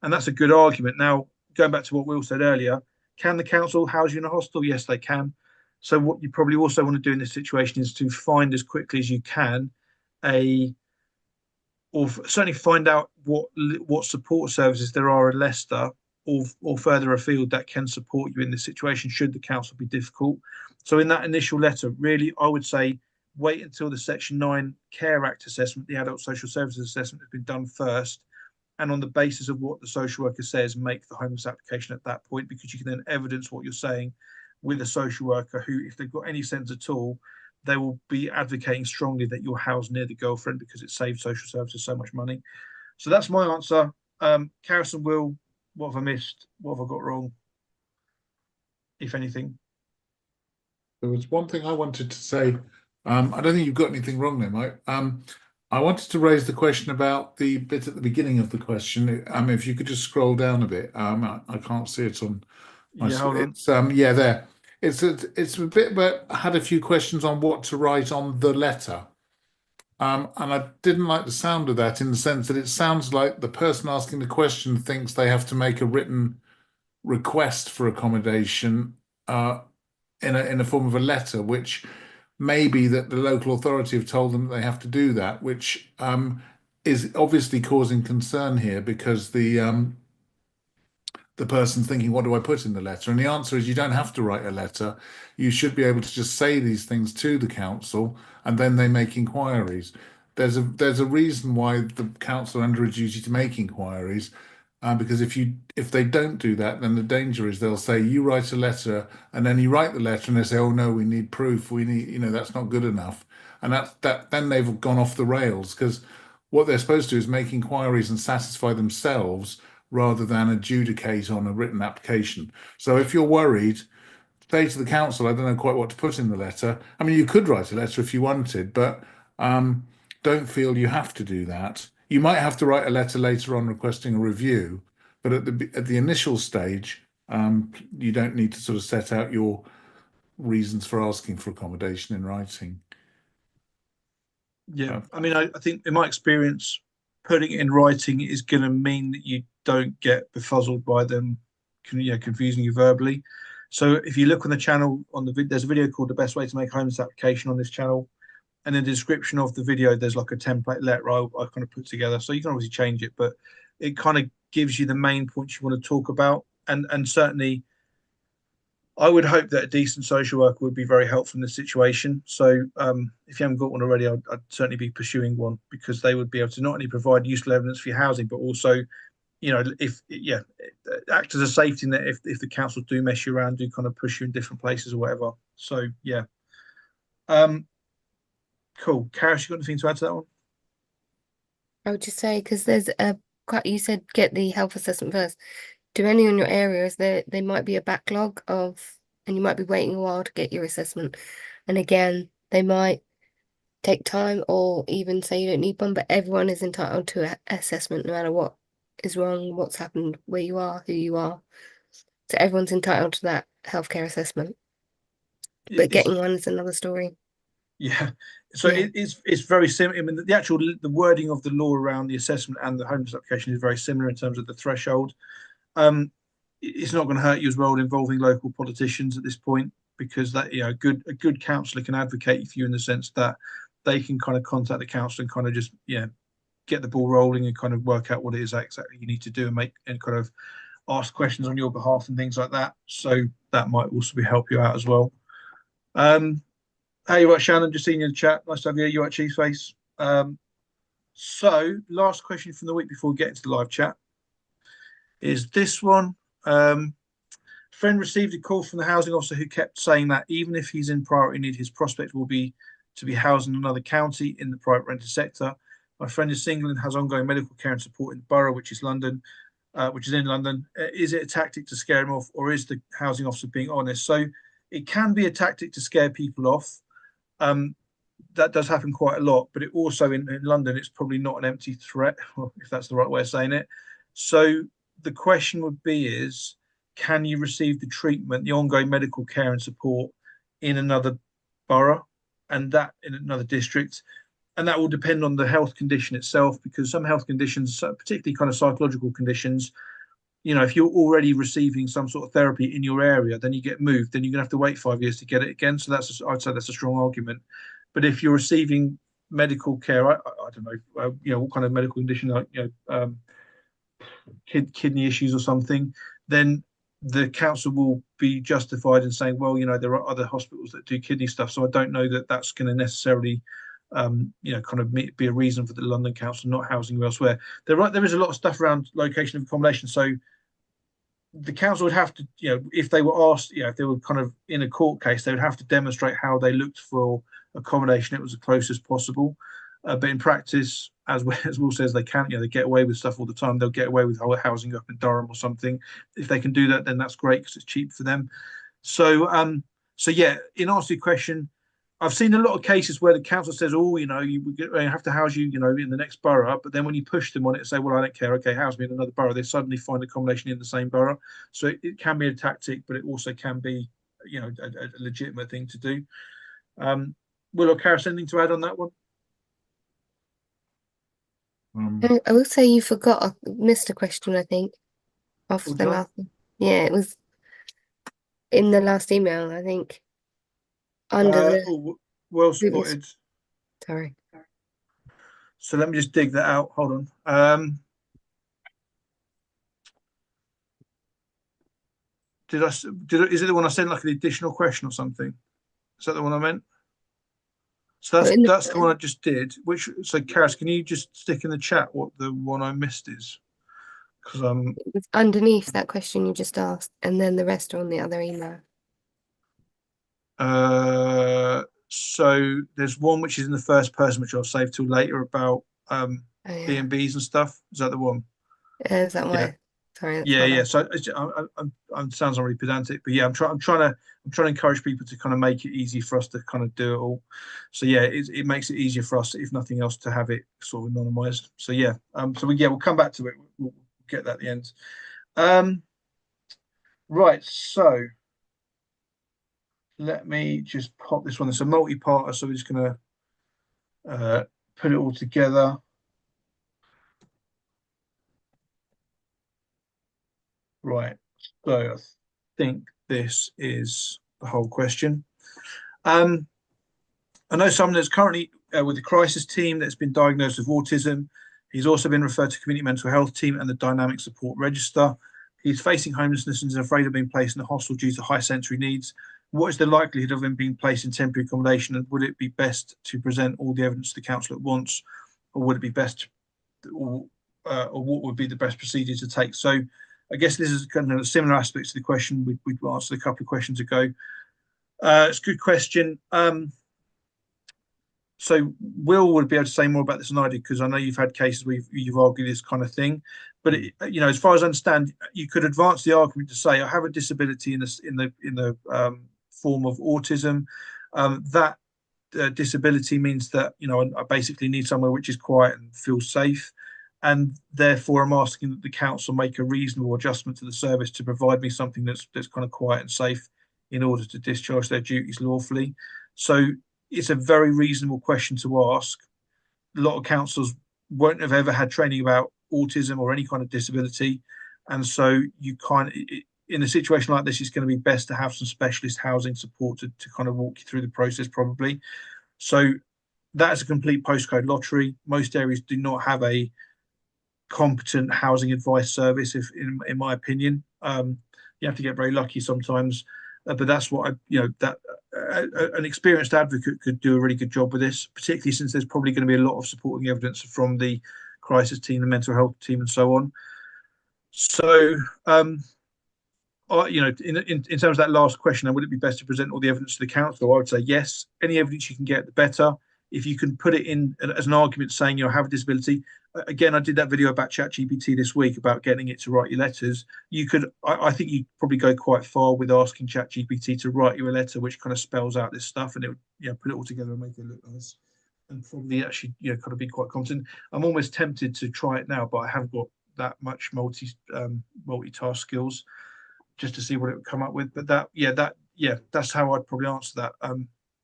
And that's a good argument. Now, going back to what Will said earlier, can the council house you in a hostel? Yes, they can. So what you probably also want to do in this situation is to find as quickly as you can or certainly find out what support services there are in Leicester or further afield that can support you in this situation should the council be difficult. So in that initial letter, really, I would say wait until the Section 9 Care Act assessment, the Adult Social Services assessment, has been done first. And on the basis of what the social worker says, make the homeless application at that point, because you can then evidence what you're saying with a social worker who, if they've got any sense at all, they will be advocating strongly that you're housed near the girlfriend because it saves social services so much money. So that's my answer. Carison, Will, what have I missed? What have I got wrong, if anything? There was one thing I wanted to say. I don't think you've got anything wrong there, Mike. I wanted to raise the question about the bit at the beginning of the question. If you could just scroll down a bit. I can't see it on my Hold on. It's yeah, there. It's a bit, but I had a few questions on what to write on the letter. And I didn't like the sound of that, in the sense that it sounds like the person asking the question thinks they have to make a written request for accommodation in a form of a letter, which may be that the local authority have told them that they have to do that, which is obviously causing concern here, because the person's thinking, what do I put in the letter? And the answer is, you don't have to write a letter. You should be able to just say these things to the council, and then they make inquiries. There's a reason why the council are under a duty to make inquiries, because if they don't do that, then the danger is they'll say, you write a letter, and then you write the letter and they say, oh no, we need proof, we need, that's not good enough. And then they've gone off the rails, because what they're supposed to do is make inquiries and satisfy themselves rather than adjudicate on a written application. So if you're worried, say to the council, I don't know quite what to put in the letter. I mean, you could write a letter if you wanted, but don't feel you have to do that. You might have to write a letter later on requesting a review, but at the initial stage, you don't need to sort of set out your reasons for asking for accommodation in writing. Yeah, I mean, I think in my experience, putting it in writing is going to mean that you don't get befuddled by them, confusing you verbally. So if you look on the channel, there's a video called "The Best Way to Make a Homeless Application" on this channel, and in the description of the video, there's like a template letter I kind of put together. So you can obviously change it, but it kind of gives you the main points you want to talk about, and certainly, I would hope that a decent social worker would be very helpful in this situation. So if you haven't got one already, I'd certainly be pursuing one, because they would be able to not only provide useful evidence for your housing, but also, act as a safety net if the council do mess you around, do kind of push you in different places or whatever. So yeah. Cool. Karis, you got anything to add to that one? I would just say, because there's you said get the health assessment first. Depending on your areas, there might be a backlog and you might be waiting a while to get your assessment. And again, they might take time, or even say you don't need one, but everyone is entitled to an assessment no matter what is wrong, what's happened, where you are, who you are. So everyone's entitled to that healthcare assessment. But getting one is another story. Yeah. So yeah. It's very similar. I mean, the wording of the law around the assessment and the homeless application is very similar in terms of the threshold. It's not going to hurt you as well involving local politicians at this point, because that a good councillor can advocate for you in the sense that they can kind of contact the council and kind of just get the ball rolling and kind of work out what it is exactly you need to do and kind of ask questions on your behalf and things like that. So that might also help you out as well. Hey, you right, Shannon? Just seeing you in the chat. Nice to have you. You right, Cheeseface? So last question from the week before we get into the live chat is this one. Friend received a call from the housing officer who kept saying that even if he's in priority need, his prospect will be to be housed in another county in the private rented sector. My friend is single and has ongoing medical care and support in the borough, which is London, which is in London. Is it a tactic to scare him off, or is the housing officer being honest? So it can be a tactic to scare people off. That does happen quite a lot, but it also in London, it's probably not an empty threat, if that's the right way of saying it. So the question would be is, can you receive the treatment, the ongoing medical care and support in another borough and that in another district? And that will depend on the health condition itself, because some health conditions, particularly kind of psychological conditions, you know, if you're already receiving some sort of therapy in your area, then you get moved, then you're gonna have to wait 5 years to get it again. So that's, I'd say that's a strong argument. But if you're receiving medical care, I don't know, you know, what kind of medical condition, like, you know, kidney issues or something, then the council will be justified in saying, well, you know, there are other hospitals that do kidney stuff. So I don't know that that's going to necessarily, you know, kind of be a reason for the London Council not housing you elsewhere. There is a lot of stuff around location of accommodation. So the council would have to, you know, if they were asked, you know, if they were kind of in a court case, they would have to demonstrate how they looked for accommodation. It was as close as possible. But in practice, as Will says, they can't, you know, they get away with stuff all the time. They'll get away with housing up in Durham or something. If they can do that, then that's great because it's cheap for them. So, so yeah, in answer to your question, I've seen a lot of cases where the council says, oh, you know, we have to house you, you know, in the next borough. But then when you push them on it and say, well, I don't care, okay, house me in another borough, they suddenly find accommodation in the same borough. So it can be a tactic, but it also can be, you know, a legitimate thing to do. Will or Karis, anything to add on that one? I will say you missed a question, I think, off the last one. Yeah, it was in the last email, I think. Under the well spotted. Sorry. So let me just dig that out. Hold on. Is it the one I sent like an additional question or something? Is that the one I meant? So that's the one I just did. So Karis, can you just stick in the chat what the one I missed is? Because it's underneath that question you just asked, and then the rest are on the other email. So there's one which is in the first person, which I'll save till later, about B&Bs and stuff. Is that the one? Is that why? Yeah. Sorry. Yeah. So I'm sounds really pedantic, but yeah, I'm trying to encourage people to kind of make it easy for us to kind of do it all. So yeah, it makes it easier for us, if nothing else, to have it sort of anonymized. So yeah, we'll come back to it. We'll get that at the end. Right. So let me just pop this one. It's a multi-parter, so we're just gonna put it all together. Right, so I think this is the whole question. I know someone that's currently with the crisis team that's been diagnosed with autism. He's also been referred to community mental health team and the dynamic support register. He's facing homelessness and is afraid of being placed in a hostel due to high sensory needs. What is the likelihood of him being placed in temporary accommodation, and would it be best to present all the evidence to the council at once, or would it be best, or what would be the best procedure to take? So I guess this is kind of a similar aspect to the question we answered a couple of questions ago. It's a good question. So Will would be able to say more about this than I do, because I know you've had cases where you've argued this kind of thing. But you know, as far as I understand, you could advance the argument to say, I have a disability in the form of autism. That disability means that, you know, I basically need somewhere which is quiet and feels safe. And therefore, I'm asking that the council make a reasonable adjustment to the service to provide me something that's kind of quiet and safe in order to discharge their duties lawfully. So it's a very reasonable question to ask. A lot of councils won't have ever had training about autism or any kind of disability. And so you in a situation like this, it's going to be best to have some specialist housing support to kind of walk you through the process probably. So that is a complete postcode lottery. Most areas do not have a competent housing advice service, if in my opinion. You have to get very lucky sometimes, but that's what an experienced advocate could do a really good job with this, particularly since there's probably going to be a lot of supporting evidence from the crisis team, the mental health team, and so on. So, in terms of that last question, would it be best to present all the evidence to the council? I would say yes. Any evidence you can get, the better. If you can put it in as an argument saying you have a disability, again, I did that video about ChatGPT this week about getting it to write your letters. You could, I think you'd probably go quite far with asking ChatGPT to write you a letter which kind of spells out this stuff, and it would, put it all together and make it look nice, and probably actually, kind of be quite competent. I'm almost tempted to try it now, but I haven't got that much multitask skills just to see what it would come up with. But that's how I'd probably answer that.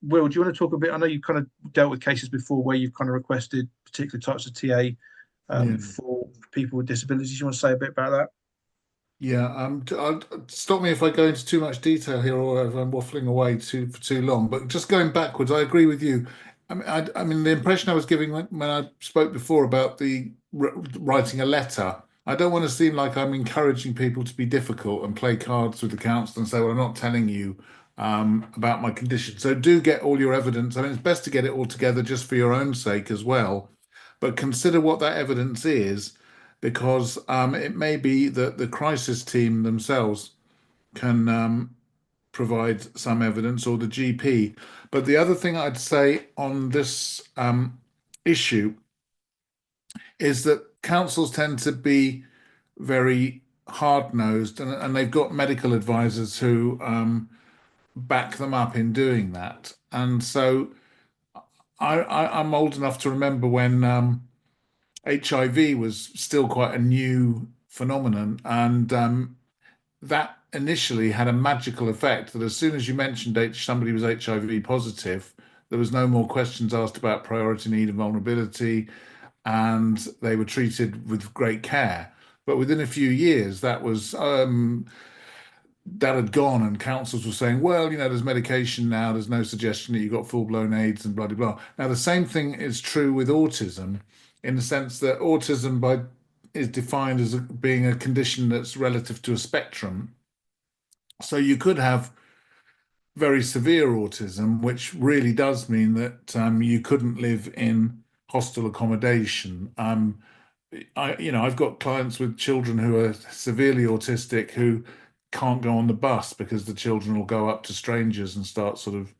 Will, do you want to talk a bit? I know you've kind of dealt with cases before where you've kind of requested particular types of TA for people with disabilities. You want to say a bit about that? Yeah, stop me if I go into too much detail here, or if I'm waffling away for too long. But just going backwards, I agree with you. I mean, the impression I was giving when I spoke before about the writing a letter, I don't want to seem like I'm encouraging people to be difficult and play cards with the council and say, well, I'm not telling you about my condition. So do get all your evidence. I mean, it's best to get it all together just for your own sake as well. But consider what that evidence is, because it may be that the crisis team themselves can provide some evidence, or the GP. But the other thing I'd say on this issue is that councils tend to be very hard-nosed, and they've got medical advisors who back them up in doing that. And so I'm old enough to remember when HIV was still quite a new phenomenon, and that initially had a magical effect that as soon as you mentioned somebody was HIV positive, there was no more questions asked about priority need and vulnerability, and they were treated with great care. But within a few years, that had gone, and councils were saying, well, there's medication now, there's no suggestion that you've got full-blown AIDS and blah, blah, blah. Now, the same thing is true with autism, in the sense that autism is defined as being a condition that's relative to a spectrum. So you could have very severe autism, which really does mean that you couldn't live in hostel accommodation. I've got clients with children who are severely autistic who can't go on the bus because the children will go up to strangers and start sort of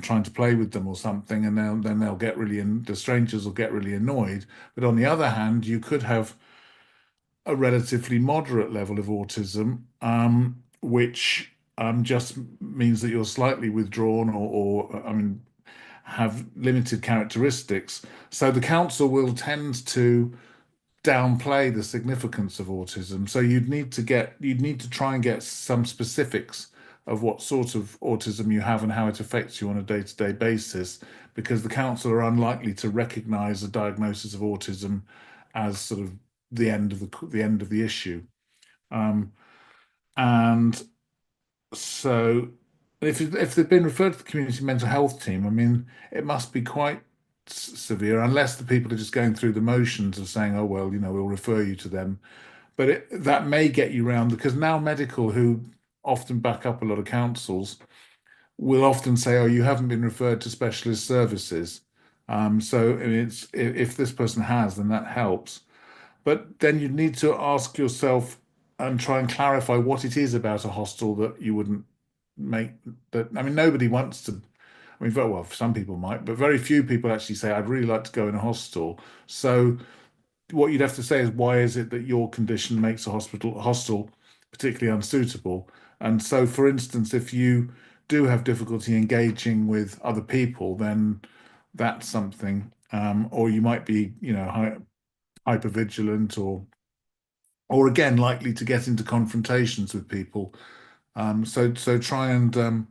trying to play with them or something, and then they'll get the strangers will get really annoyed. But on the other hand, you could have a relatively moderate level of autism, which just means that you're slightly withdrawn, or have limited characteristics. So the council will tend to downplay the significance of autism. So you'd need to try and get some specifics of what sort of autism you have and how it affects you on a day-to-day basis, because the council are unlikely to recognise a diagnosis of autism as sort of the end of the issue. And so if they've been referred to the community mental health team, I mean, it must be quite severe, unless the people are just going through the motions of saying, oh, well, we'll refer you to them. But that may get you round, because now medical, who often back up a lot of councils, will often say, oh, you haven't been referred to specialist services. So I mean, if this person has, then that helps. But then you need to ask yourself and try and clarify what it is about a hostel that you wouldn't make that. I mean, nobody wants to. I mean, well, some people might, but very few people actually say, I'd really like to go in a hostel. So what you'd have to say is, why is it that your condition makes a hostel particularly unsuitable? And so, for instance, if you do have difficulty engaging with other people, then that's something. Or you might be, hypervigilant, or again, likely to get into confrontations with people. So try and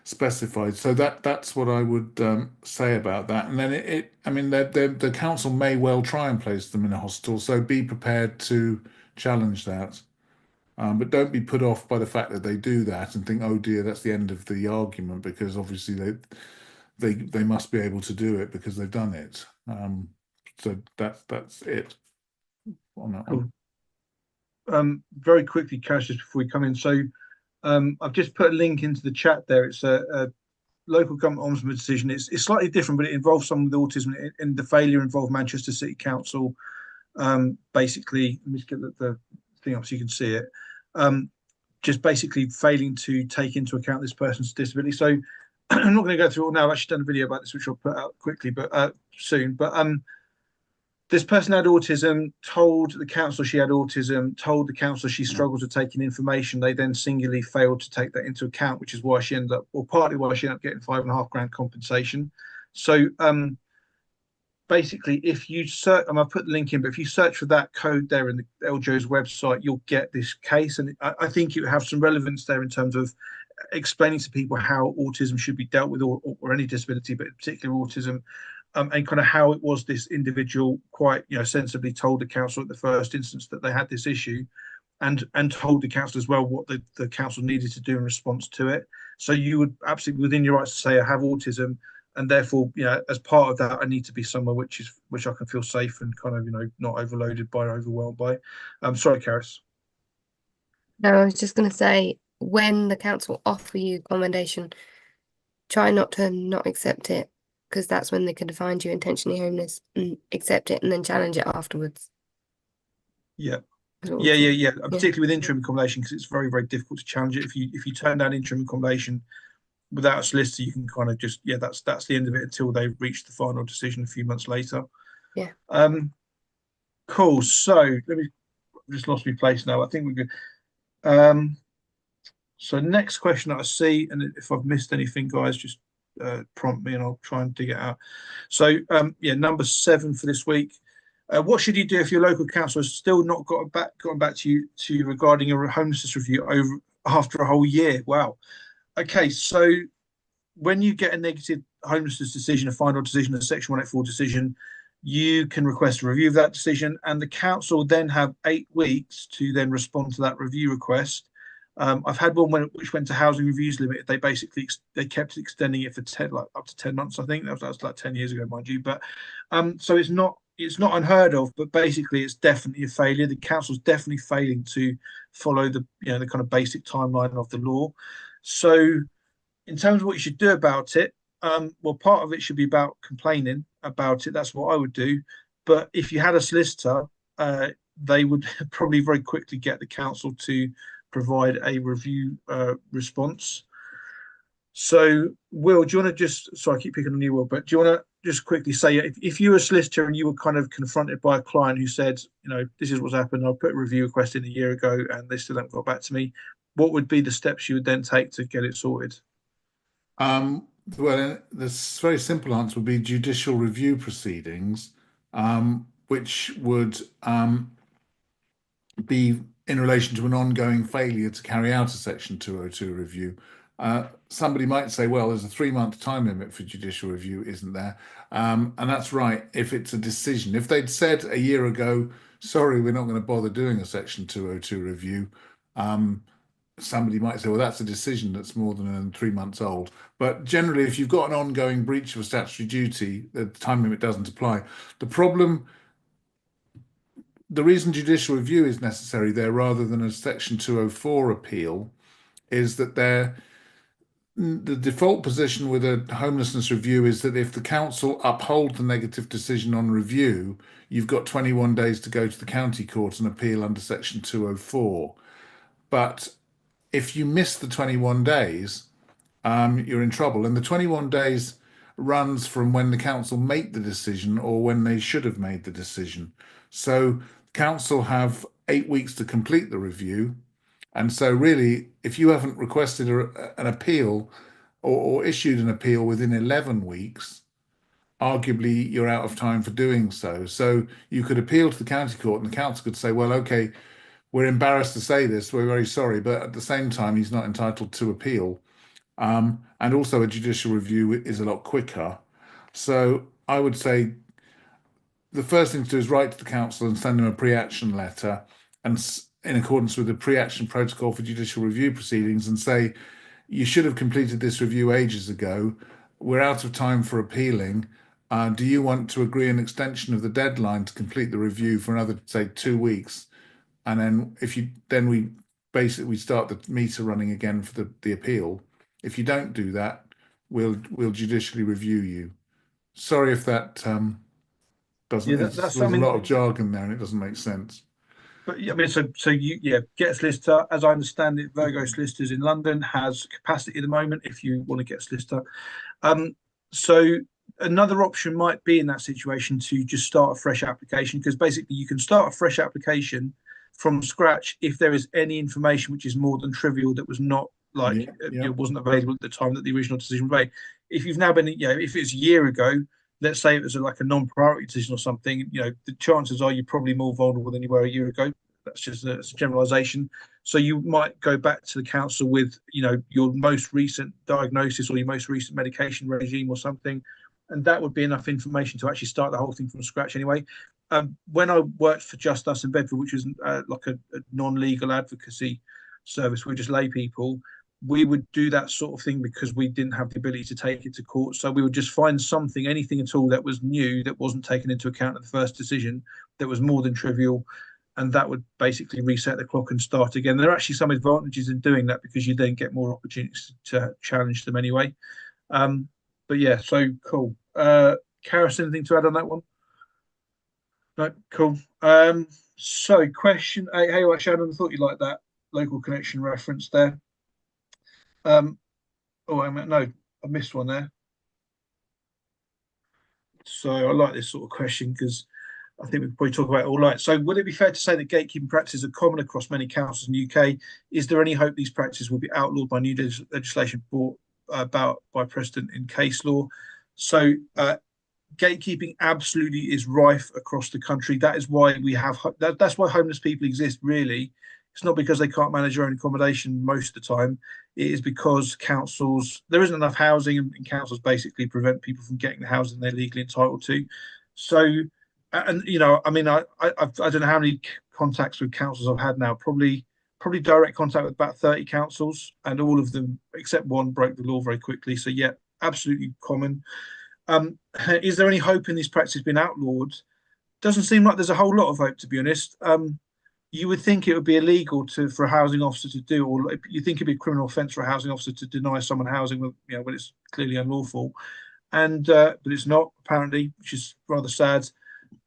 specify. So that's what I would say about that. And then I mean, the council may well try and place them in a hostel. So be prepared to challenge that. But don't be put off by the fact that they do that and think, oh dear, that's the end of the argument, because obviously they must be able to do it because they've done it. So that's it. on that Cool. one. Very quickly, Cash, just before we come in. So I've just put a link into the chat there. It's a local government ombudsman decision. It's slightly different, but it involves someone with autism, and the failure involved Manchester City Council. Basically, let me just get the thing up so you can see it. Just basically failing to take into account this person's disability. So I'm not going to go through it all now. I've actually done a video about this, which I'll put out quickly, but soon. But this person had autism, told the council she had autism, told the council she struggled to take in information. They then singularly failed to take that into account, which is why she ended up, or partly why she ended up getting £5.5 grand compensation. So basically, if you search, and I'll put the link in, but if you search for that code there in the LGO's website, you'll get this case. And I think it would have some relevance there in terms of explaining to people how autism should be dealt with, or any disability, but particularly autism, and kind of how it was this individual quite, sensibly told the council at the first instance that they had this issue, and told the council as well what the council needed to do in response to it. So you would absolutely within your rights to say, I have autism, and therefore, as part of that, I need to be somewhere which I can feel safe and kind of, not overloaded by or overwhelmed by. Sorry, Karis. No, I was just going to say, when the council offer you commendation, try not to not accept it, because that's when they could find you intentionally homeless, and accept it and then challenge it afterwards. Yeah. Is what Yeah, we're yeah, saying. yeah. Particularly with interim accommodation, because it's very, very difficult to challenge it. If you turn down interim accommodation without a solicitor, you can kind of just, that's the end of it until they reach the final decision a few months later. Yeah. Cool. So let me just lost my place now. I think we're good. So next question that I see, and if I've missed anything, guys, just prompt me and I'll try and dig it out. So number 7 for this week. What should you do if your local council has still not gotten back to you regarding a homelessness review after a whole year? Wow. Okay, so when you get a negative homelessness decision, a final decision, a Section 184 decision, you can request a review of that decision, and the council then have 8 weeks to then respond to that review request. I've had one which went to Housing Reviews Limited. They basically kept extending it for up to 10 months. I think that was like 10 years ago, mind you. But so it's not unheard of, but basically it's definitely a failure. The council's definitely failing to follow the the kind of basic timeline of the law. So in terms of what you should do about it, well, part of it should be about complaining about it. That's what I would do. But if you had a solicitor, they would probably very quickly get the council to provide a review response. So, Will, do you want to just, sorry, I keep picking on you, Will, but do you want to just quickly say, if you were a solicitor and you were kind of confronted by a client who said, this is what's happened, I put a review request in a year ago and they still haven't got back to me, what would be the steps you would then take to get it sorted? Well, the very simple answer would be judicial review proceedings, which would be in relation to an ongoing failure to carry out a Section 202 review. Somebody might say, well, there's a 3-month time limit for judicial review, isn't there? And that's right, if it's a decision. If they'd said a year ago, sorry, we're not going to bother doing a Section 202 review, somebody might say, well, that's a decision that's more than 3 months old. But generally, if you've got an ongoing breach of a statutory duty, the time limit doesn't apply. The reason judicial review is necessary there rather than a Section 204 appeal is that the default position with a homelessness review is that if the council uphold the negative decision on review, you've got 21 days to go to the county court and appeal under Section 204. But if you miss the 21 days, you're in trouble. And the 21 days runs from when the council make the decision or when they should have made the decision. So council have 8 weeks to complete the review. And so really, if you haven't requested an appeal or issued an appeal within 11 weeks, arguably you're out of time for doing so. So you could appeal to the county court and the council could say, well, okay, we're embarrassed to say this, we're very sorry, but at the same time, he's not entitled to appeal. And also a judicial review is a lot quicker. So I would say the first thing to do is write to the council and send them a pre-action letter and in accordance with the pre-action protocol for judicial review proceedings and say, you should have completed this review ages ago. We're out of time for appealing. Do you want to agree an extension of the deadline to complete the review for another, say, 2 weeks? And then we start the meter running again for the appeal. If you don't do that, we'll judicially review you. Sorry if that doesn't. There's a lot of jargon there and it doesn't make sense. But I mean, so you get a solicitor. As I understand it, Virgo Solicitors in London has capacity at the moment if you want to get a solicitor. So another option might be in that situation to just start a fresh application, because basically you can start a fresh application from scratch if there is any information which is more than trivial that was not it wasn't available at the time that the original decision was made. If you've now been, if it's a year ago, let's say it was like a non-priority decision or something, the chances are you're probably more vulnerable than you were a year ago. That's just a generalization. So you might go back to the council with, your most recent diagnosis or your most recent medication regime or something, and that would be enough information to actually start the whole thing from scratch anyway. When I worked for Just Us in Bedford, which was like a non-legal advocacy service, we're just lay people, we would do that sort of thing because we didn't have the ability to take it to court. So we would just find something, anything at all that was new, that wasn't taken into account at the first decision, that was more than trivial, and that would basically reset the clock and start again. There are actually some advantages in doing that because you then get more opportunities to challenge them anyway. But yeah, so cool. Karis, anything to add on that one? No, cool. So question, hey, what, Shannon, I thought you liked that local connection reference there. Oh, I missed one there. So I like this sort of question because I think we could probably talk about it all night. So would it be fair to say that gatekeeping practices are common across many councils in the UK? Is there any hope these practices will be outlawed by new legislation brought about by precedent in case law? So gatekeeping absolutely is rife across the country. That is why we have that's why homeless people exist, really. It's not because they can't manage their own accommodation most of the time. It is because there isn't enough housing, and councils basically prevent people from getting the housing they're legally entitled to. So, and I mean, I don't know how many contacts with councils I've had now. Probably direct contact with about 30 councils, and all of them except one broke the law very quickly. So yeah, absolutely common. Is there any hope in these practices being outlawed? Doesn't seem like there's a whole lot of hope, to be honest. You would think it would be illegal for a housing officer to do, or you think it'd be a criminal offence for a housing officer to deny someone housing when it's clearly unlawful, but it's not, apparently, which is rather sad.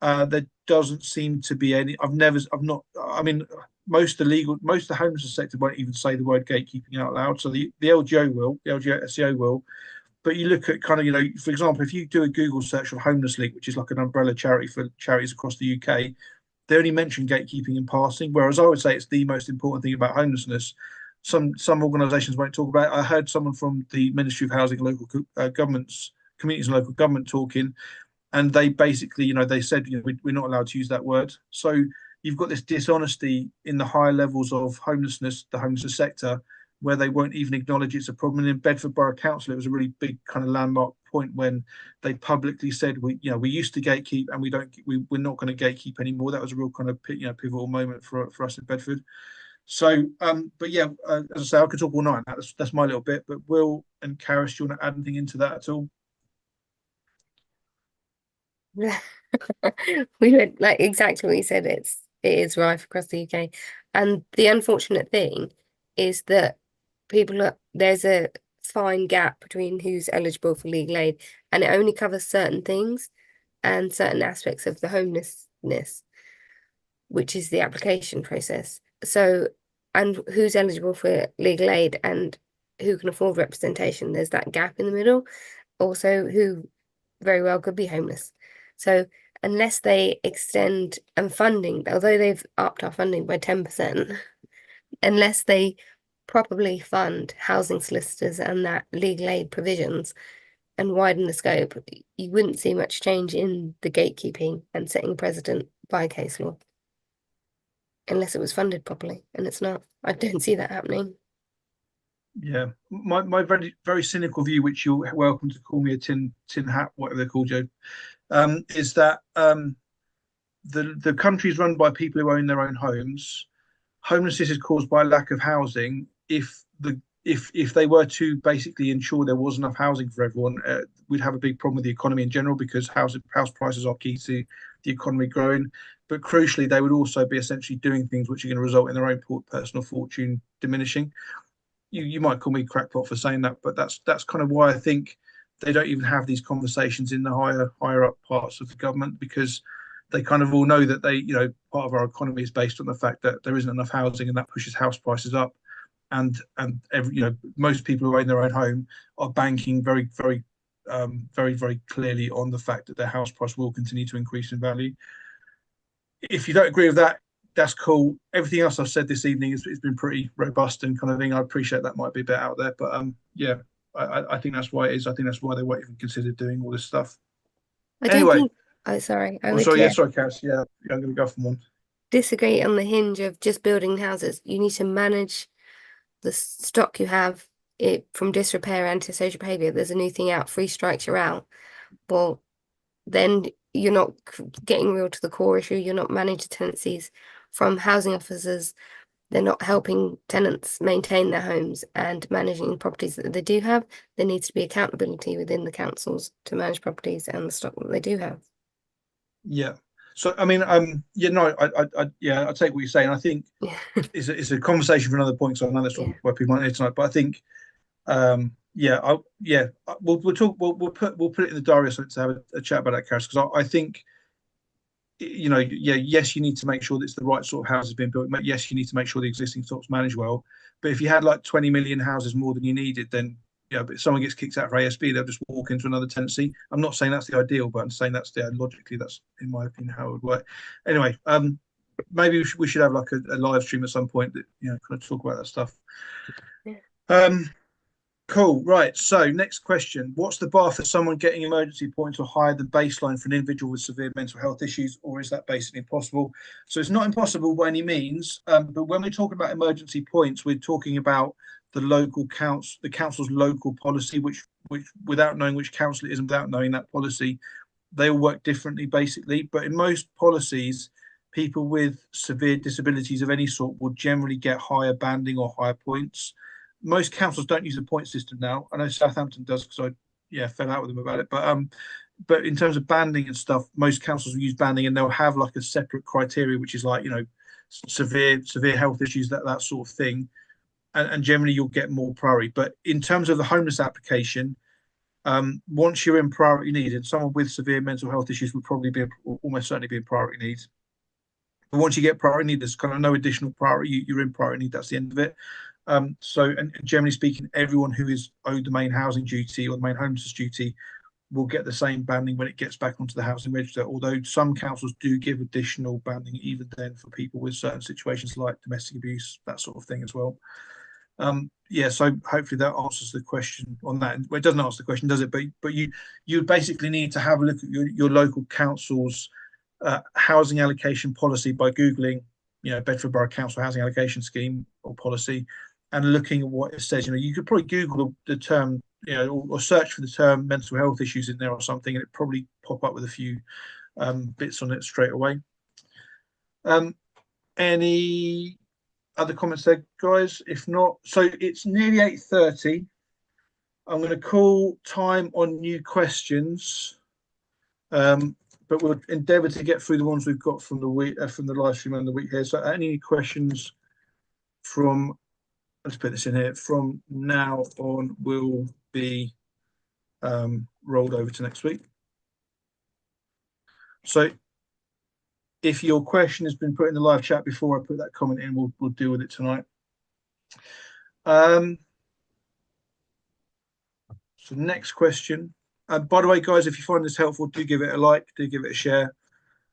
There doesn't seem to be any. I mean, most of the homelessness sector won't even say the word gatekeeping out loud. So the LGO will, the LGO SEO will. But you look at kind of, for example, if you do a Google search of Homeless League, which is like an umbrella charity for charities across the UK, they only mention gatekeeping in passing, whereas I would say it's the most important thing about homelessness. Some organisations won't talk about it. I heard someone from the Ministry of Housing and Local Governments, Communities and Local Government talking, and they basically, they said, we're not allowed to use that word. So you've got this dishonesty in the higher levels of homelessness, the homelessness sector, where they won't even acknowledge it's a problem. And in Bedford Borough Council, it was a really big kind of landmark point when they publicly said, we used to gatekeep and we're not going to gatekeep anymore. That was a real kind of pivotal moment for us in Bedford. So, but yeah, as I say, I could talk all night. That's my little bit. But Will and Karis, do you want to add anything into that at all? We would like exactly what you said. It is rife across the UK, and the unfortunate thing is that there's a fine gap between who's eligible for legal aid, and it only covers certain things and certain aspects of the homelessness, which is the application process. So, and who's eligible for legal aid and who can afford representation, there's that gap in the middle. Also, who very well could be homeless. So unless they extend funding, although they've upped our funding by 10%, unless they properly fund housing solicitors and that legal aid provisions and widen the scope, you wouldn't see much change in the gatekeeping and setting precedent by case law, unless it was funded properly, and it's not. I don't see that happening. Yeah, my very, very cynical view, which you're welcome to call me a tin hat, whatever they're called, Joe, is that the country is run by people who own their own homes. Homelessness is caused by lack of housing. If the if they were to basically ensure there was enough housing for everyone, we'd have a big problem with the economy in general, because house prices are key to the economy growing. But crucially, they would also be essentially doing things which are going to result in their own personal fortune diminishing. You might call me crackpot for saying that, but that's kind of why I think they don't even have these conversations in the higher up parts of the government, because they kind of all know that part of our economy is based on the fact that there isn't enough housing, and that pushes house prices up. And most people who own their own home are banking very clearly on the fact that their house price will continue to increase in value. If you don't agree with that, that's cool. Everything else I've said this evening has been pretty robust and kind of thing. I appreciate that might be a bit out there, but yeah, I think that's why it is. I think that's why they won't even consider doing all this stuff. Anyway. Sorry. I Oh, would sorry. Yeah, sorry, Cass. Yeah, I'm going to go for one. disagree on the hinge of just building houses. You need to manage the stock you have it from disrepair, antisocial behaviour. There's a new thing out, 3 strikes, you're out. Well, then you're not getting real to the core issue. You're not managing tenancies from housing officers. They're not helping tenants maintain their homes and managing properties that they do have. There needs to be accountability within the councils to manage properties and the stock that they do have. Yeah. So I mean, I take what you're saying. I think it's a conversation for another point. So I know that's where people aren't here tonight. But I think, we'll talk. We'll put it in the diary so to have a chat about that, Karis, because I think, yes, you need to make sure that it's the right sort of houses being built. Yes, you need to make sure the existing stock's managed well. But if you had like 20 million houses more than you needed, then but if someone gets kicked out for ASB, they'll just walk into another tenancy. I'm not saying that's the ideal, but I'm saying that's logically, that's in my opinion how it would work. Anyway, maybe we should have like a live stream at some point that kind of talk about that stuff. Yeah. Cool. Right. So next question: what's the bar for someone getting emergency points or higher than baseline for an individual with severe mental health issues, or is that basically impossible? So it's not impossible by any means, but when we're talking about emergency points, we're talking about the council's local policy, which without knowing which council it is and without knowing that policy, they all work differently basically. But in most policies, people with severe disabilities of any sort will generally get higher banding or higher points. Most councils don't use a point system now. I know Southampton does, because I fell out with them about it. But in terms of banding and stuff, most councils will use banding, and they'll have like a separate criteria, which is like severe health issues, that sort of thing. And generally you'll get more priority. But in terms of the homeless application, once you're in priority need, and someone with severe mental health issues would probably almost certainly be in priority needs. But once you get priority need, there's kind of no additional priority. You're in priority need. That's the end of it. And generally speaking, everyone who is owed the main housing duty or the main homelessness duty will get the same banding when it gets back onto the housing register, although some councils do give additional banding even then for people with certain situations like domestic abuse, that sort of thing as well. So hopefully that answers the question on that. Well, it doesn't answer the question, does it? But you basically need to have a look at your local council's housing allocation policy by Googling, Bedford Borough Council Housing Allocation Scheme or policy, and looking at what it says. You could probably Google the term, or search for the term mental health issues in there or something, and it probably pop up with a few bits on it straight away. Any other comments there, guys? If not, so it's nearly 8:30. I'm going to call time on new questions, but we'll endeavour to get through the ones we've got from the week, from the live stream and the week here. So any questions from, let's put this in here, from now on will be rolled over to next week. So if your question has been put in the live chat before I put that comment in, we'll deal with it tonight. So next question. By the way, guys, if you find this helpful, do give it a like, do give it a share,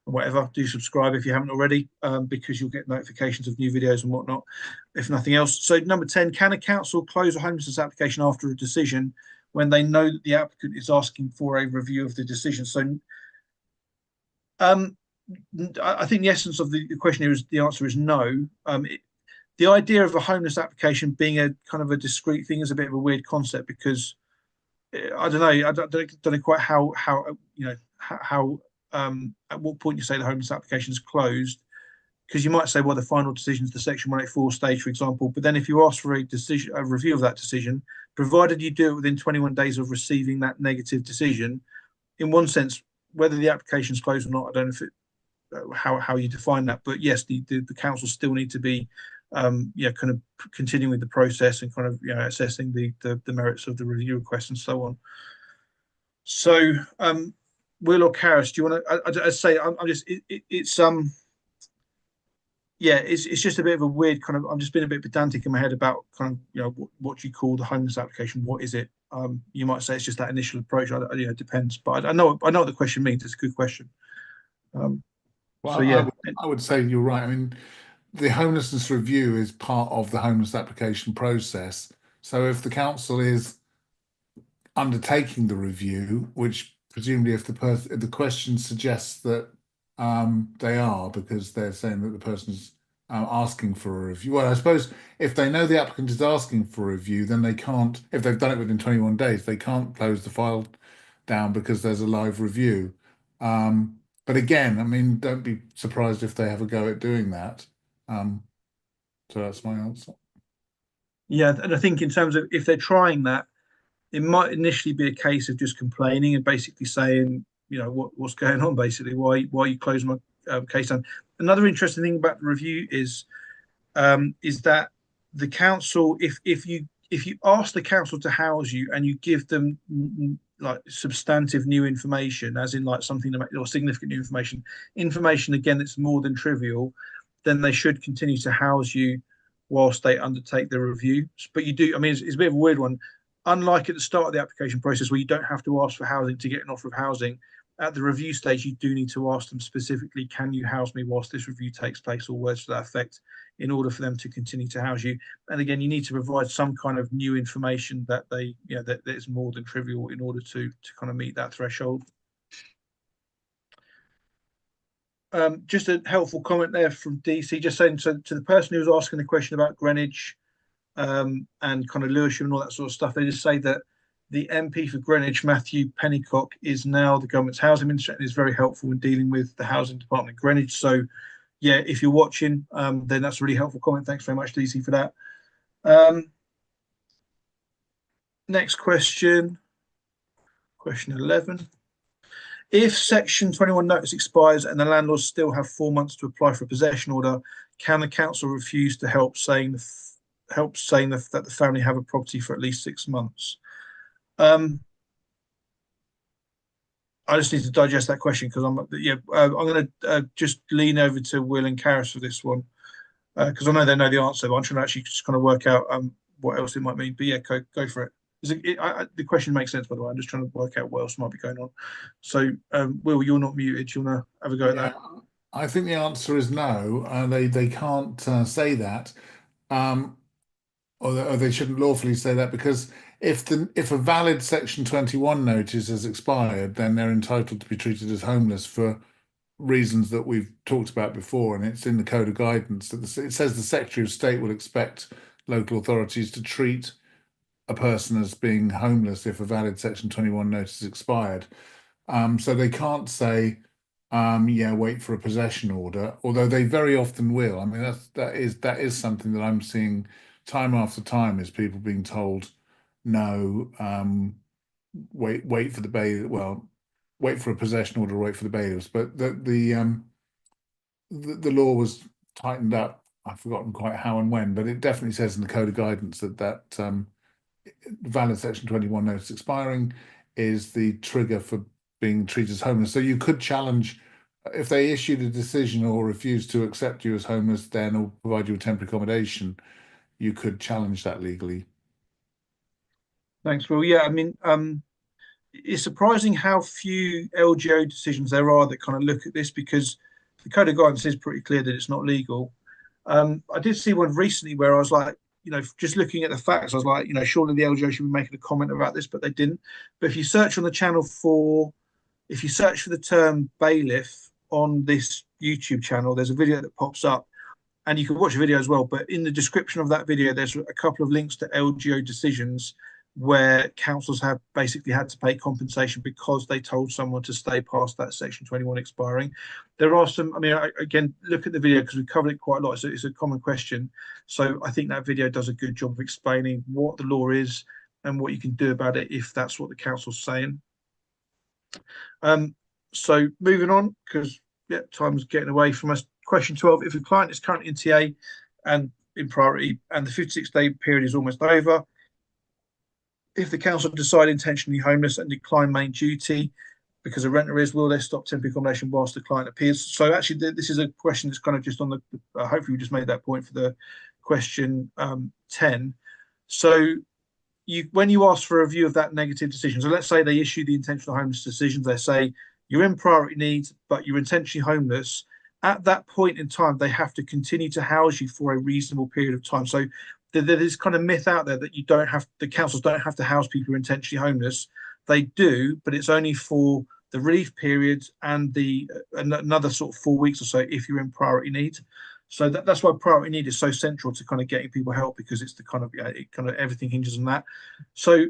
or whatever. Do subscribe if you haven't already, because you'll get notifications of new videos and whatnot, if nothing else. So number 10, can a council close a homelessness application after a decision when they know that the applicant is asking for a review of the decision? So I think the essence of the question here is the answer is no. The idea of a homeless application being a kind of a discrete thing is a bit of a weird concept, because I don't know. I don't know quite how at what point you say the homeless application is closed. because you might say, well, the final decision is the Section 184 stage, for example. But then if you ask for a review of that decision, provided you do it within 21 days of receiving that negative decision, in one sense, whether the application's closed or not, I don't know if it, how you define that. But yes, the council still need to be, kind of continuing with the process and kind of, assessing the merits of the review request and so on. So, Will or Karis, do you want to? I say I'm just it's just a bit of a weird kind of. I'm just being a bit pedantic in my head about kind of what you call the homeless application. What is it? You might say it's just that initial approach. It depends, but I know what the question means. It's a good question. Well, so yeah, I would say you're right. I mean, the homelessness review is part of the homeless application process. So if the council is undertaking the review, which presumably if the question suggests that they are, because they're saying that the person's asking for a review. Well, I suppose if they know the applicant is asking for a review, then they can't, if they've done it within 21 days, they can't close the file down because there's a live review. But again, I mean, don't be surprised if they have a go at doing that. So that's my answer. Yeah, and I think in terms of if they're trying that, it might initially be a case of just complaining and basically saying, what's going on, basically, why you close my case down. Another interesting thing about the review is that the council, if you ask the council to house you and you give them like substantive new information, as in like something or significant new information again that's more than trivial, then they should continue to house you whilst they undertake the review. But you do, I mean, it's a bit of a weird one. Unlike at the start of the application process where you don't have to ask for housing to get an offer of housing, at the review stage, you do need to ask them specifically, can you house me whilst this review takes place, or words to that effect, in order for them to continue to house you. And again, you need to provide some kind of new information that that is more than trivial in order to kind of meet that threshold. Just a helpful comment there from DC, just saying to the person who was asking the question about Greenwich and kind of Lewisham and all that sort of stuff, they just say that the MP for Greenwich, Matthew Pennycock, is now the government's housing minister and is very helpful in dealing with the housing department in Greenwich. So, yeah, if you're watching, then that's a really helpful comment. Thanks very much, DC, for that. Next question, question 11. If Section 21 notice expires and the landlords still have 4 months to apply for a possession order, can the council refuse to help saying that the family have a property for at least 6 months? I just need to digest that question because I'm going to just lean over to Will and Karis for this one because I know they know the answer, but I'm trying to actually just kind of work out what else it might mean. But yeah, go for it. The question makes sense, by the way. I'm just trying to work out what else might be going on. So, Will, you're not muted. You want to have a go at that? I think the answer is no. They can't say that, or they shouldn't lawfully say that, because if a valid Section 21 notice has expired, then they're entitled to be treated as homeless for reasons that we've talked about before, and it's in the Code of Guidance that it says the Secretary of State will expect local authorities to treat a person as being homeless if a valid Section 21 notice is expired. So they can't say, wait for a possession order, although they very often will. I mean, that is something that I'm seeing time after time, is people being told, no, wait for the bailiff. Well, wait for a possession order, wait for the bailiffs. But the law was tightened up. I've forgotten quite how and when, but it definitely says in the Code of Guidance that valid Section 21 notice expiring is the trigger for being treated as homeless. So you could challenge, if they issued a decision or refused to accept you as homeless then, or provide you with temporary accommodation, you could challenge that legally. Thanks, Will. Yeah, I mean, it's surprising how few LGO decisions there are that kind of look at this, because the Code of Guidance is pretty clear that it's not legal. I did see one recently where I was like, just looking at the facts, I was like, surely the LGO should be making a comment about this, but they didn't. But if you search on the channel if you search for the term bailiff on this YouTube channel, there's a video that pops up, and you can watch a video as well. But in the description of that video, there's a couple of links to LGO decisions where councils have basically had to pay compensation because they told someone to stay past that Section 21 expiring. There are some, I mean, again, look at the video because we covered it quite a lot. So it's a common question. So I think that video does a good job of explaining what the law is and what you can do about it if that's what the council's saying. So moving on, because yeah, time's getting away from us. Question 12, if a client is currently in TA and in priority and the 56-day period is almost over, if the council decide intentionally homeless and decline main duty because of rent arrears, will they stop temporary accommodation whilst the client appears? So actually, this is a question that's kind of just on the, hopefully we just made that point for the question 10. So when you ask for a review of that negative decision, so let's say they issue the intentional homeless decisions, they say you're in priority needs, but you're intentionally homeless. At that point in time, they have to continue to house you for a reasonable period of time. So there's this kind of myth out there that you don't have, the councils don't have to house people who are intentionally homeless. They do, but it's only for the relief period and the another sort of 4 weeks or so if you're in priority need. So that's why priority need is so central to kind of getting people help, because it's the kind of, it kind of everything hinges on that. So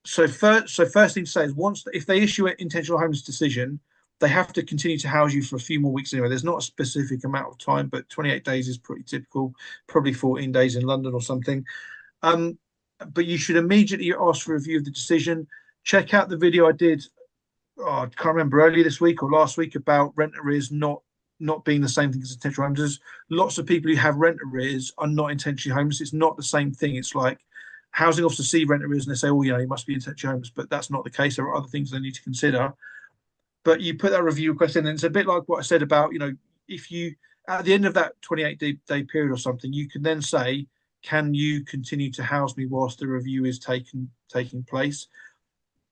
first thing to say is if they issue an intentional homeless decision, they have to continue to house you for a few more weeks anyway. There's not a specific amount of time, but 28 days is pretty typical, probably 14 days in London or something. But you should immediately ask for a review of the decision. Check out the video I did, I can't remember, earlier this week or last week, about rent arrears not being the same thing as intentional homelessness. Lots of people who have rent arrears are not intentionally homeless. It's not the same thing. It's like housing officers see rent arrears and they say, oh, you must be intentionally homeless, but that's not the case. There are other things they need to consider. But you put that review request in, and it's a bit like what I said about, if you, at the end of that 28-day period or something, you can then say, can you continue to house me whilst the review is taking place?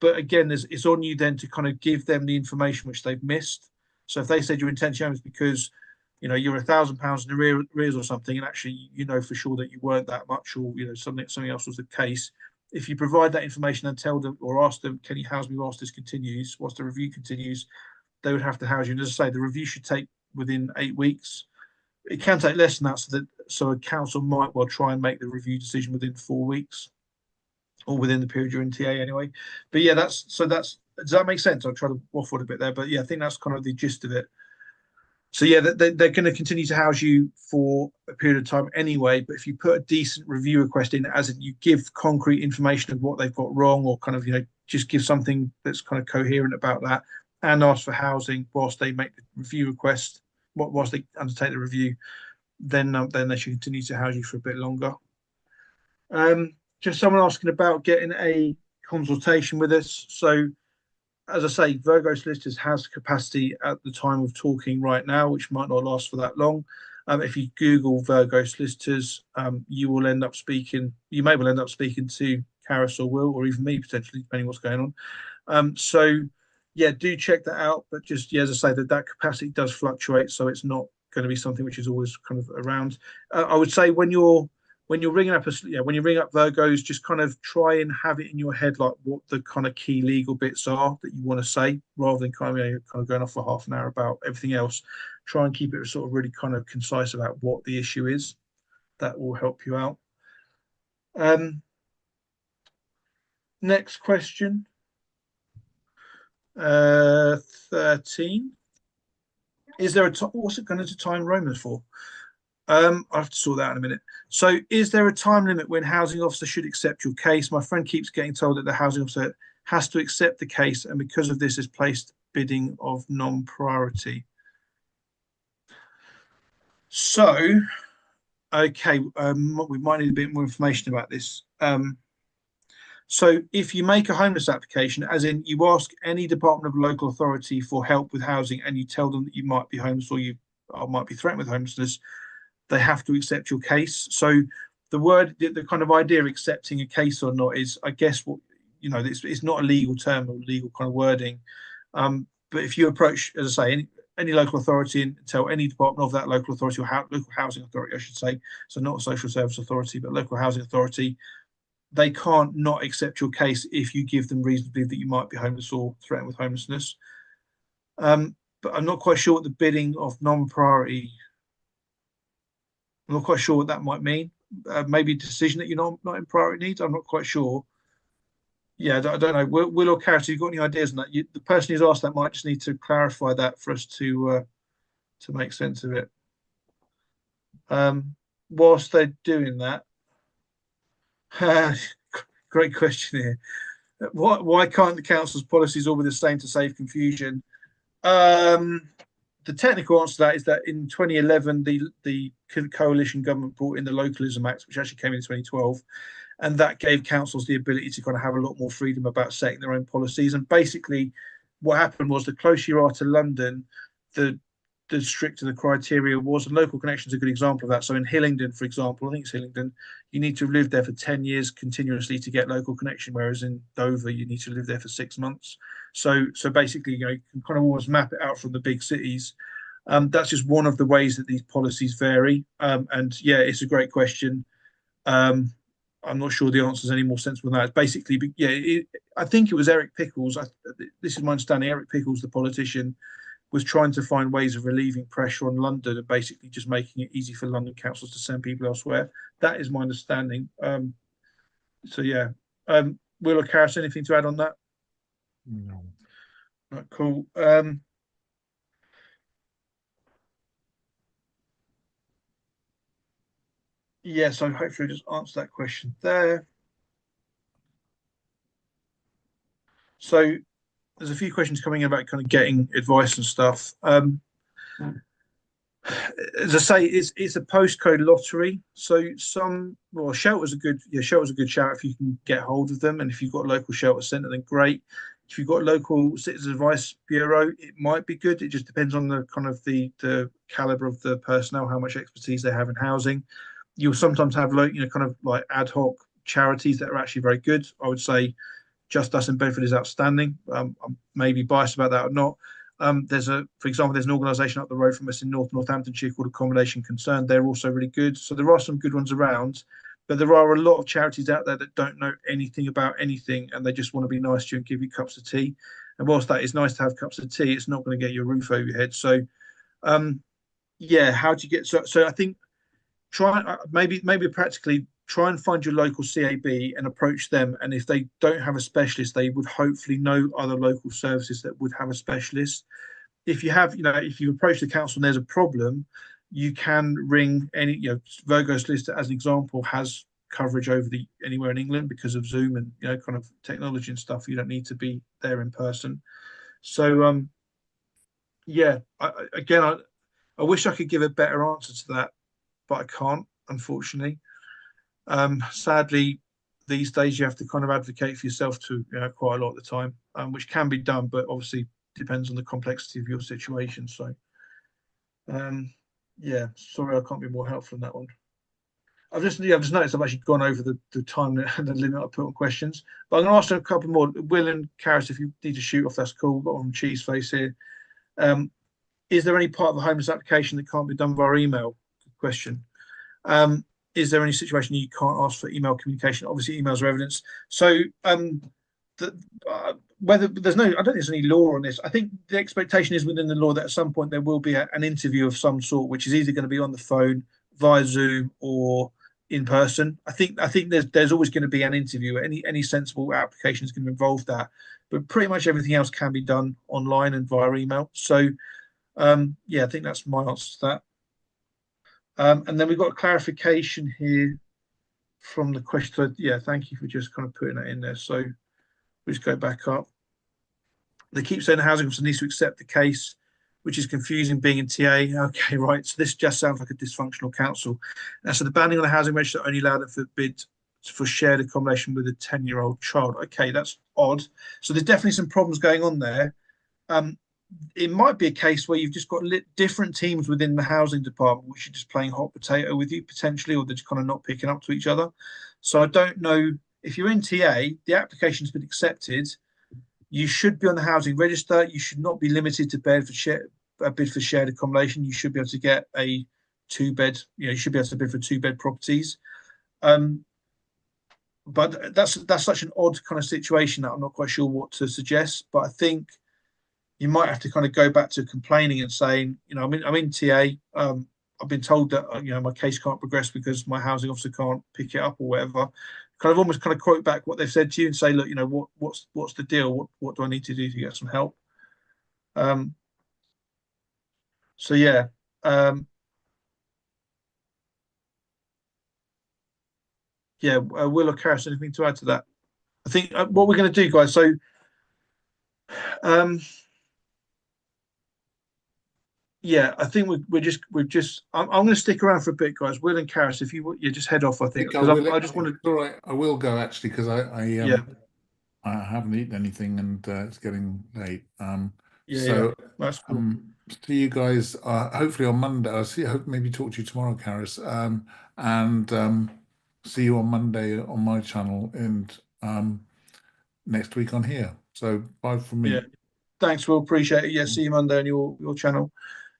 But again, it's on you then to kind of give them the information which they've missed. So if they said you're intentionally homeless because, you're £1,000 in arrears or something, and actually for sure that you weren't that much, or something else was the case. If you provide that information and tell them or ask them, can you house me whilst this continues, whilst the review continues, they would have to house you. And as I say, the review should take within 8 weeks. It can take less than that, so a council might well try and make the review decision within 4 weeks, or within the period you're in TA anyway. But yeah, does that make sense? I'll try to waffle a bit there, but yeah, I think that's kind of the gist of it. So yeah, they're going to continue to house you for a period of time anyway. But if you put a decent review request in, as in you give concrete information of what they've got wrong, or kind of just give something that's kind of coherent about that, and ask for housing whilst they make the review request, whilst they undertake the review, then they should continue to house you for a bit longer. Just someone asking about getting a consultation with us. So, as I say, Virgo Solicitors has capacity at the time of talking right now, which might not last for that long. If you Google Virgo Solicitors, you may well end up speaking to Karis or Will, or even me potentially, depending what's going on. So yeah, do check that out. But just, yeah, as I say, that capacity does fluctuate, so it's not going to be something which is always kind of around. I would say when you're ringing up Virgos, just kind of try and have it in your head like what the kind of key legal bits are that you want to say, rather than kind of going off for half an hour about everything else. Try and keep it sort of really kind of concise about what the issue is. That will help you out. Next question. 13. Is there what's it going to time Romans for? I'll have to sort that out in a minute. So is there a time limit when housing officer should accept your case? My friend keeps getting told that the housing officer has to accept the case, and because of this is placed bidding of non-priority. So, okay, we might need a bit more information about this. So if you make a homeless application, as in you ask any department of local authority for help with housing, and you tell them that you might be homeless or you might be threatened with homelessness, they have to accept your case. So the kind of idea of accepting a case or not is, I guess, what it's not a legal term or legal kind of wording. But if you approach, as I say, any local authority and tell any department of that local authority, or local housing authority, I should say, so not a social service authority, but local housing authority, they can't not accept your case if you give them reason to believe that you might be homeless or threatened with homelessness. But I'm not quite sure what the bidding of non-priority. I'm not quite sure what that might mean. Maybe a decision that you're not in priority needs. I'm not quite sure. Yeah, I don't know. Will or Carrot, have you got any ideas on that? The person who's asked that might just need to clarify that for us to make sense of it. Whilst they're doing that, great question here. Why can't the council's policies all be the same to save confusion? The technical answer to that is that in 2011, the coalition government brought in the Localism Act, which actually came in 2012, and that gave councils the ability to kind of have a lot more freedom about setting their own policies. And basically, what happened was the closer you are to London, the stricter the criteria was. And local connection is a good example of that. So in Hillingdon, for example, I think it's Hillingdon, you need to have lived there for 10 years continuously to get local connection, whereas in Dover, you need to live there for 6 months. So basically, you can kind of always map it out from the big cities. That's just one of the ways that these policies vary. And yeah, it's a great question. I'm not sure the answer is any more sensible than that. It's basically, yeah, I think it was Eric Pickles. This is my understanding. Eric Pickles, the politician, was trying to find ways of relieving pressure on London and basically just making it easy for London councils to send people elsewhere. That is my understanding. So yeah, Will or Karis, anything to add on that? No. Right, cool. Yeah, so hopefully just answer that question there. So there's a few questions coming in about kind of getting advice and stuff. As I say, it's a postcode lottery. So shelter's a good shout if you can get hold of them, and if you've got a local shelter centre, then great. If you've got a local citizens advice bureau, it might be good. It just depends on the kind of the caliber of the personnel, how much expertise they have in housing. You'll sometimes have kind of like ad hoc charities that are actually very good. I would say Just Us in Bedford is outstanding. I'm maybe biased about that or not. For example, there's an organisation up the road from us in Northamptonshire called Accommodation Concern. They're also really good. So there are some good ones around, but there are a lot of charities out there that don't know anything about anything, and they just want to be nice to you and give you cups of tea. And whilst that is nice to have cups of tea, it's not going to get your roof over your head. So, yeah, how do you get? So I think maybe practically try and find your local CAB and approach them. And if they don't have a specialist, they would hopefully know other local services that would have a specialist. If you have, if you approach the council and there's a problem, you can ring any, Virgo Solicitor, as an example, has coverage over anywhere in England because of Zoom and, kind of technology and stuff. You don't need to be there in person. So, yeah, I wish I could give a better answer to that, but I can't, unfortunately. Sadly, these days you have to kind of advocate for yourself to quite a lot of the time, which can be done, but obviously depends on the complexity of your situation. So, yeah, sorry I can't be more helpful in that one. I've just noticed I've actually gone over the time and the limit I put on questions, but I'm going to ask a couple more. Will and Karis, if you need to shoot off, that's cool. Got on cheese face here. Is there any part of the homeless application that can't be done via email? Good question. Is there any situation you can't ask for email communication? Obviously, emails are evidence. So, whether there's I don't think there's any law on this. I think the expectation is within the law that at some point there will be an interview of some sort, which is either going to be on the phone, via Zoom, or in person. I think there's always going to be an interview. Any sensible application is going to involve that, but pretty much everything else can be done online and via email. So, yeah, I think that's my answer to that. And then we've got a clarification here from the question. Yeah, thank you for just kind of putting that in there. So we'll just go back up. They keep saying the housing officer needs to accept the case, which is confusing being in TA. Okay, right. So this just sounds like a dysfunctional council. And so the banning on the housing register only allowed it for bid for shared accommodation with a 10-year-old child. Okay, that's odd. So there's definitely some problems going on there. It might be a case where you've just got different teams within the housing department, which are just playing hot potato with you potentially, or they're just kind of not picking up to each other. So I don't know if you're in TA, the application's been accepted. You should be on the housing register. You should not be limited to bid for shared accommodation. You should be able to get a 2-bed. You should be able to bid for 2-bed properties. But that's such an odd kind of situation that I'm not quite sure what to suggest. But I think you might have to kind of go back to complaining and saying, I'm in TA. I've been told that my case can't progress because my housing officer can't pick it up or whatever. Kind of almost kind of quote back what they've said to you and say, look, what's the deal? What do I need to do to get some help? So yeah. Yeah, Will or Karis, anything to add to that? I think what we're going to do, guys. So, yeah, I think we're just. I'm going to stick around for a bit, guys. Will and Karis, if you just head off, I think, because I just want to. All right, I will go actually because Yeah. I haven't eaten anything and it's getting late. Yeah, that's cool. See you guys hopefully on Monday. Hope maybe talk to you tomorrow, Karis. And see you on Monday on my channel and next week on here. So bye from me. Yeah. Thanks, Will. Appreciate it. Yeah, see you Monday on your channel.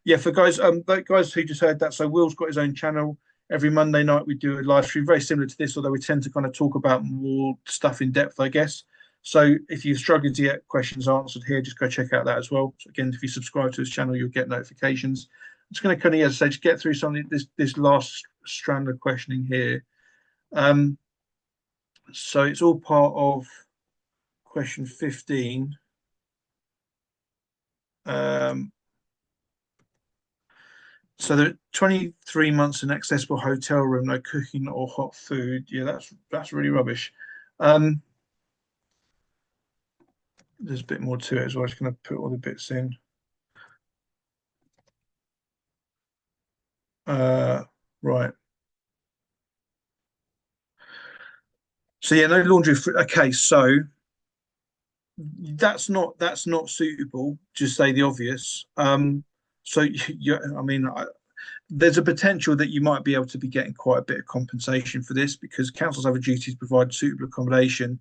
Yeah, for guys, guys who just heard that, so Will's got his own channel. Every Monday night we do a live stream, very similar to this, although we tend to kind of talk about more stuff in depth, I guess. So if you're struggling to get questions answered here, just go check out that as well. So again, if you subscribe to his channel, you'll get notifications. I'm just going to kind of, as I say, just get through something this last strand of questioning here. So it's all part of question 15. So there are 23 months in accessible hotel room, no cooking or hot food. Yeah, that's really rubbish. There's a bit more to it as well. I'm just going to put all the bits in. Right. So yeah, no laundry. Okay, so that's not suitable. Just say the obvious. So yeah, I mean, there's a potential that you might be able to be getting quite a bit of compensation for this because councils have a duty to provide suitable accommodation.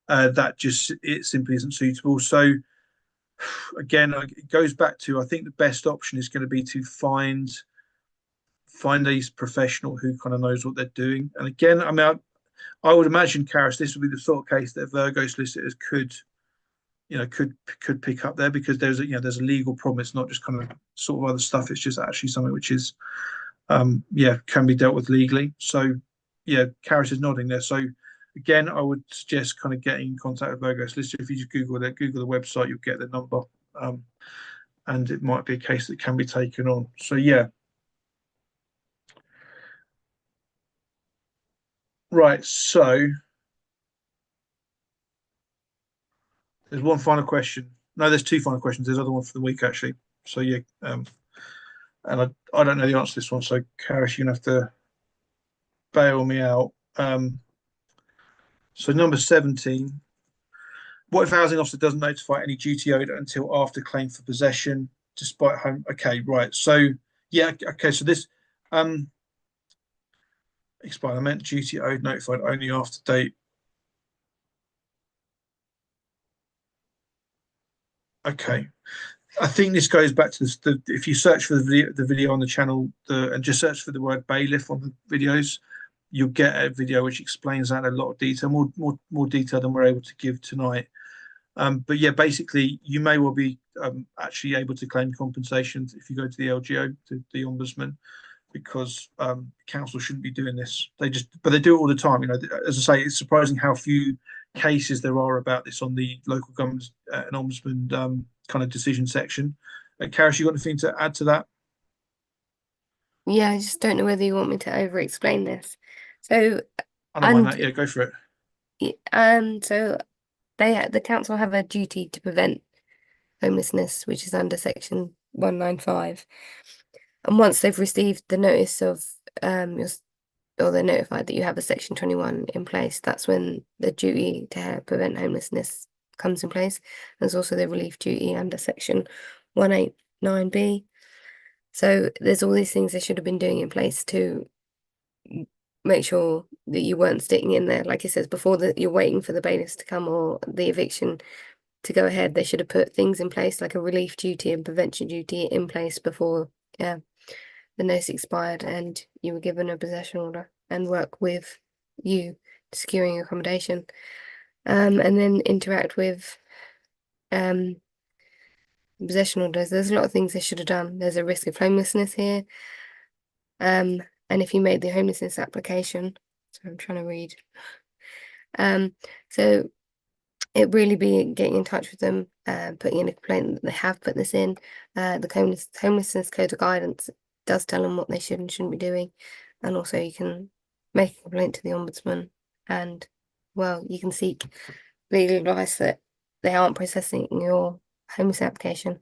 It simply isn't suitable. So again, it goes back to I think the best option is going to be to find a professional who kind of knows what they're doing. And again, I mean, I would imagine, Karis, this would be the sort of case that Virgo solicitors could pick up there because there's a legal problem. It's not just kind of sort of other stuff. It's just actually something which is can be dealt with legally. So yeah, Karis is nodding there. So again, I would suggest kind of getting in contact with Virgo solicitor. If you just Google the website, you'll get the number, and it might be a case that can be taken on. So yeah. Right, so there's one final question. No, there's two final questions. There's another one for the week actually. So yeah, and I don't know the answer to this one. So Karis, you're gonna have to bail me out. So number 17. What if housing officer doesn't notify any duty owed until after claim for possession, despite home? Okay, right. So yeah, okay. So this expired. I meant duty owed notified only after date. Okay. I think this goes back to this. If you search for the video on the channel and just search for the word bailiff on the videos, you'll get a video which explains that in a lot of detail, more detail than we're able to give tonight. But yeah, basically, you may well be actually able to claim compensation if you go to the LGO, to the Ombudsman, because council shouldn't be doing this. But they do it all the time. As I say, it's surprising how few cases there are about this on the local government and Ombudsman kind of decision section. Karis, you got anything to add to that? Yeah, I just don't know whether you want me to over explain this. So I don't mind that. Yeah, go for it. So the council have a duty to prevent homelessness, which is under section 195. And once they've received the notice of or they're notified that you have a section 21 in place, that's when the duty to prevent homelessness comes in place. There's also the relief duty under section 189B. So there's all these things they should have been doing in place to make sure that you weren't sitting in there, like it says before, that you're waiting for the bailiffs to come or the eviction to go ahead. They should have put things in place like a relief duty and prevention duty in place before the notice expired and you were given a possession order, and work with you securing accommodation, and then interact with possession orders. There's a lot of things they should have done. There's a risk of homelessness here. And if you make the homelessness application, so I'm trying to read. So it really be getting in touch with them, putting in a complaint that they have put this in. The homelessness code of guidance does tell them what they should and shouldn't be doing. And also you can make a complaint to the ombudsman, and well, you can seek legal advice that they aren't processing your homeless application.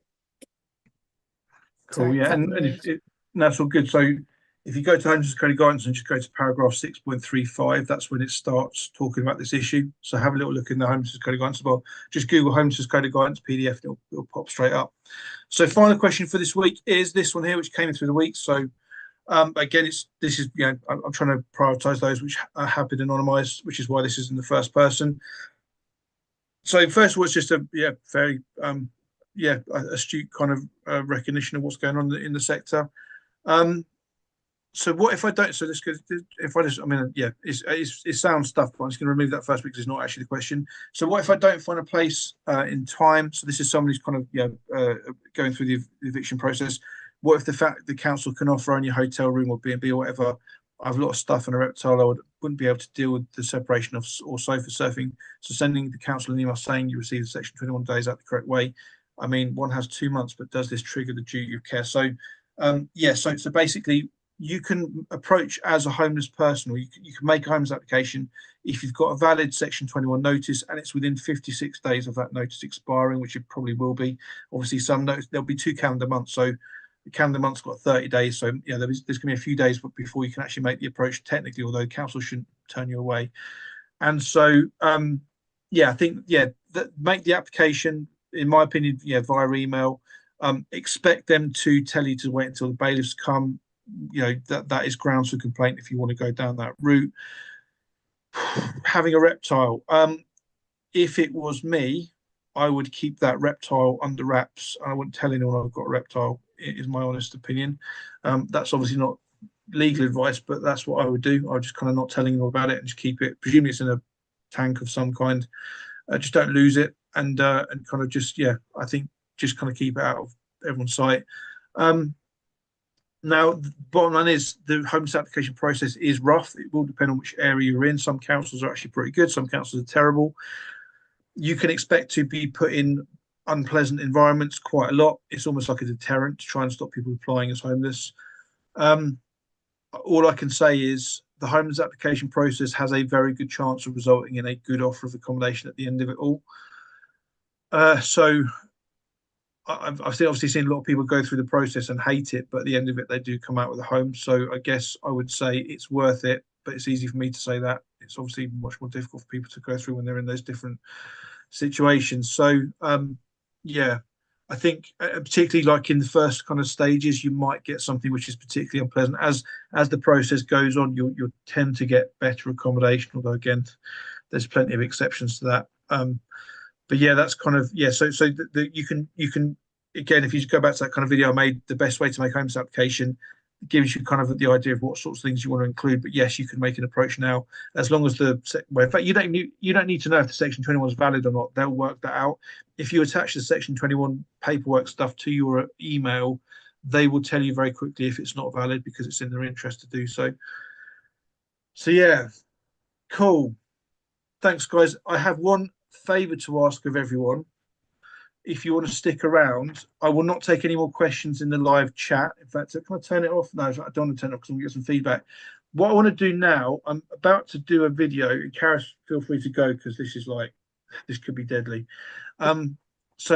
Cool. Sorry, Yeah, and that's all good. So if you go to Homelessness Code of Guidance and just go to paragraph 6.35, that's when it starts talking about this issue. So have a little look in the Homelessness Code of Guidance. Well, just Google Homelessness Code of Guidance PDF, and it'll pop straight up. So final question for this week is this one here, which came in through the week. So again, this is, you know, I'm trying to prioritize those which have been anonymized, which is why this is in the first person. So first of all, it's just a very astute kind of recognition of what's going on in the sector. So what if I don't? So this could, if I just, I mean, yeah, it sounds stuff, but I'm just going to remove that first because it's not actually the question. So what if I don't find a place in time? So this is someone who's kind of going through the eviction process. What if the fact the council can offer only a hotel room or B&B or whatever? I've lost stuff and a reptile. I wouldn't be able to deal with the separation of or sofa surfing. So sending the council an email saying you received Section 21 days out the correct way. I mean, one has 2 months, but does this trigger the duty of care? So so basically, you can approach as a homeless person, or you can make a homeless application if you've got a valid Section 21 notice and it's within 56 days of that notice expiring, which it probably will be. Obviously, some notice, there'll be 2 calendar months, so the calendar month's got 30 days. So yeah, there's going to be a few days before you can actually make the approach technically, although council shouldn't turn you away. And so I think make the application, in my opinion, via email. Expect them to tell you to wait until the bailiffs come. You know, that is grounds for complaint if you want to go down that route. Having a reptile, if it was me, I would keep that reptile under wraps. I wouldn't tell anyone I've got a reptile. It is my honest opinion. That's obviously not legal advice, but that's what I would do. I would just kind of not telling anyone about it and just keep it. Presumably it's in a tank of some kind. Just don't lose it, and kind of just I think just kind of keep it out of everyone's sight. Now, the bottom line is the homeless application process is rough. It will depend on which area you're in. Some councils are actually pretty good. Some councils are terrible. You can expect to be put in unpleasant environments quite a lot. It's almost like a deterrent to try and stop people applying as homeless. All I can say is the homeless application process has a very good chance of resulting in a good offer of accommodation at the end of it all. So I've obviously seen a lot of people go through the process and hate it, but at the end of it, they do come out with a home. So I guess I would say it's worth it, but it's easy for me to say that. It's obviously much more difficult for people to go through when they're in those different situations. So I think particularly like in the first kind of stages, you might get something which is particularly unpleasant. As the process goes on, you'll tend to get better accommodation, although again, there's plenty of exceptions to that. But yeah, that's kind of So you can again, if you just go back to that kind of video I made, the best way to make a homeless application, it gives you kind of the idea of what sorts of things you want to include. But yes, you can make an approach now, as long as in fact you don't need to know if the Section 21 is valid or not. They'll work that out. If you attach the Section 21 paperwork stuff to your email, they will tell you very quickly if it's not valid because it's in their interest to do so. So yeah, cool. Thanks, guys. I have one favour to ask of everyone. If you want to stick around, I will not take any more questions in the live chat. In fact, can I turn it off? No, I don't want to turn it off because I'm going to get some feedback. What I want to do now, I'm about to do a video. And Karis, feel free to go because this could be deadly. So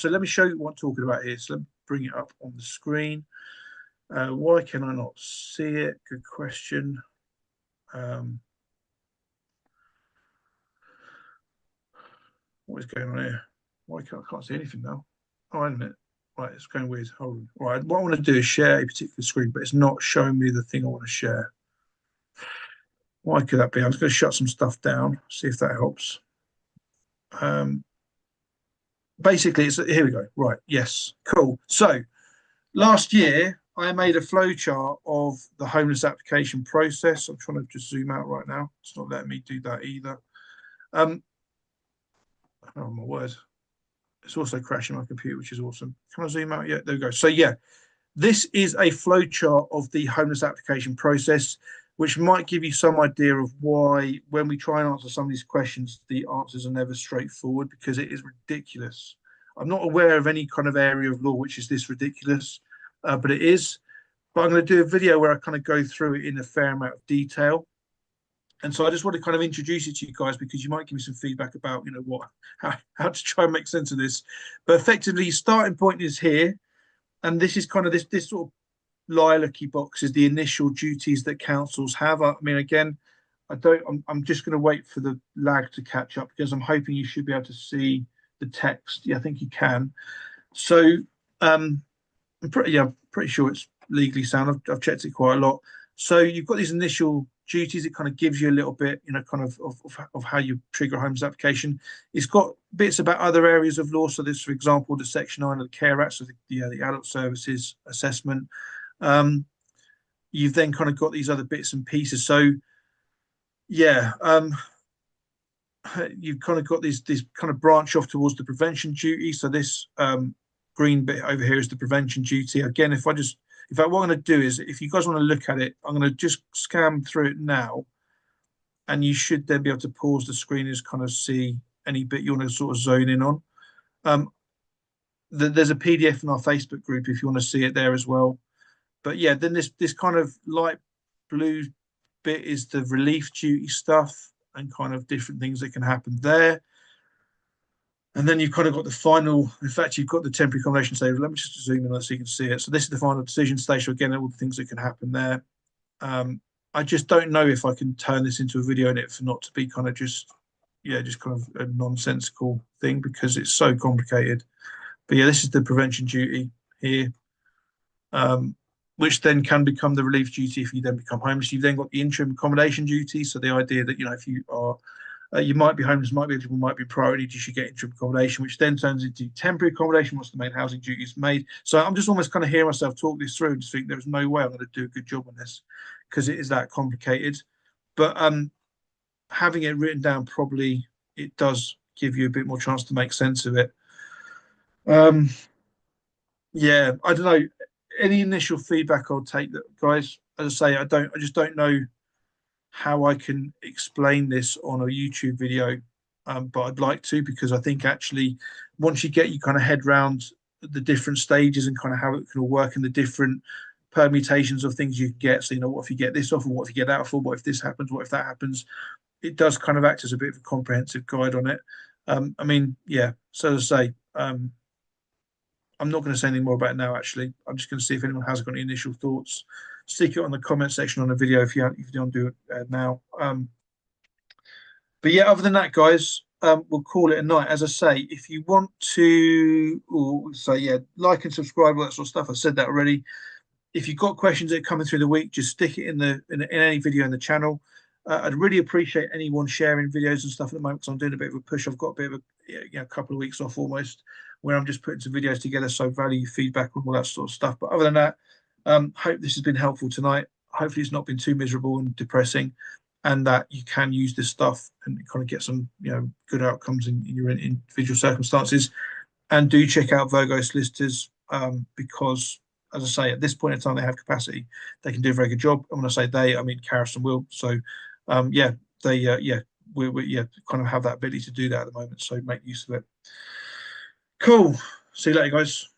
let me show you what I'm talking about here. So let me bring it up on the screen. Why can I not see it? Good question. What is going on here? Why I can't see anything now? Oh, wait a minute. Right, it's going weird. Hold on. Right, what I want to do is share a particular screen, but it's not showing me the thing I want to share. Why could that be? I'm just going to shut some stuff down, see if that helps. Basically, here we go. Right, yes, cool. So last year, I made a flowchart of the homeless application process. I'm trying to just zoom out right now. It's not letting me do that either. Oh my word. It's also crashing my computer, which is awesome. Can I zoom out? Yeah, there we go. So yeah, This is a flowchart of the homeless application process, which might give you some idea of why, when we try and answer some of these questions, the answers are never straightforward, because it is ridiculous. I'm not aware of any kind of area of law which is this ridiculous, but it is. But I'm going to do a video where I kind of go through it in a fair amount of detail. And so I just want to kind of introduce it to you guys, because you might give me some feedback about, how to try and make sense of this. But effectively, starting point is here. And this is kind of this sort of lilac-y box is the initial duties that councils have. I mean, again, I'm just going to wait for the lag to catch up, because I'm hoping you should be able to see the text. Yeah, I think you can. So I'm pretty sure it's legally sound. I've checked it quite a lot. So you've got these initial duties. It kind of gives you a little bit, kind of how you trigger a homeless application. It's got bits about other areas of law. So this, for example, the Section 9 of the Care Act, so the adult services assessment. You've then kind of got these other bits and pieces. So yeah, you've kind of got these kind of branch off towards the prevention duty. So this green bit over here is the prevention duty. Again, what I'm going to do is, if you guys want to look at it, I'm going to just scan through it now, and you should then be able to pause the screen and just kind of see any bit you want to sort of zone in on. There's a PDF in our Facebook group if you want to see it there as well. But yeah, then this kind of light blue bit is the relief duty stuff, and kind of different things that can happen there. And then you've kind of got the final, in fact, you've got the temporary accommodation stage. Let me just zoom in so you can see it. So this is the final decision stage. So again, all the things that can happen there. I just don't know if I can turn this into a video in it for not to be kind of just kind of a nonsensical thing, because it's so complicated. But yeah, this is the prevention duty here, which then can become the relief duty if you then become homeless. You've then got the interim accommodation duty. So the idea that, if you are you might be homeless, might be eligible, might be priority, you should get interim accommodation, which then turns into temporary accommodation once the main housing duty is made. So I'm just almost kind of hearing myself talk this through and just think there's no way I'm going to do a good job on this, because it is that complicated. But having it written down, probably it does give you a bit more chance to make sense of it. Yeah, I don't know. Any initial feedback I'll take, that, guys. As I say, I just don't know how I can explain this on a YouTube video, but I'd like to, because I think actually once you get your kind of head round the different stages and kind of how it can all work, and the different permutations of things you can get, so what if you get this off, and what if you get that off, or what if this happens, what if that happens, it does kind of act as a bit of a comprehensive guide on it. I mean, yeah, so as I say, I'm not going to say any more about it now. Actually, I'm just going to see if anyone has got any initial thoughts. Stick it on the comment section on the video if you don't do it now. But yeah, other than that, guys, we'll call it a night. As I say, if you want to, like and subscribe, all that sort of stuff. I said that already. If you've got questions that are coming through the week, just stick it in any video in the channel. I'd really appreciate anyone sharing videos and stuff at the moment, because I'm doing a bit of a push. I've got a bit of a couple of weeks off almost, where I'm just putting some videos together. So value feedback and all that sort of stuff. But other than that, hope this has been helpful tonight. Hopefully it's not been too miserable and depressing, and that you can use this stuff and kind of get some good outcomes in your individual circumstances. And do check out Virgo Solicitors, because, as I say, at this point in time, they have capacity. They can do a very good job. And when I say they, I mean Karis and Will. So we kind of have that ability to do that at the moment. So make use of it. Cool. See you later, guys.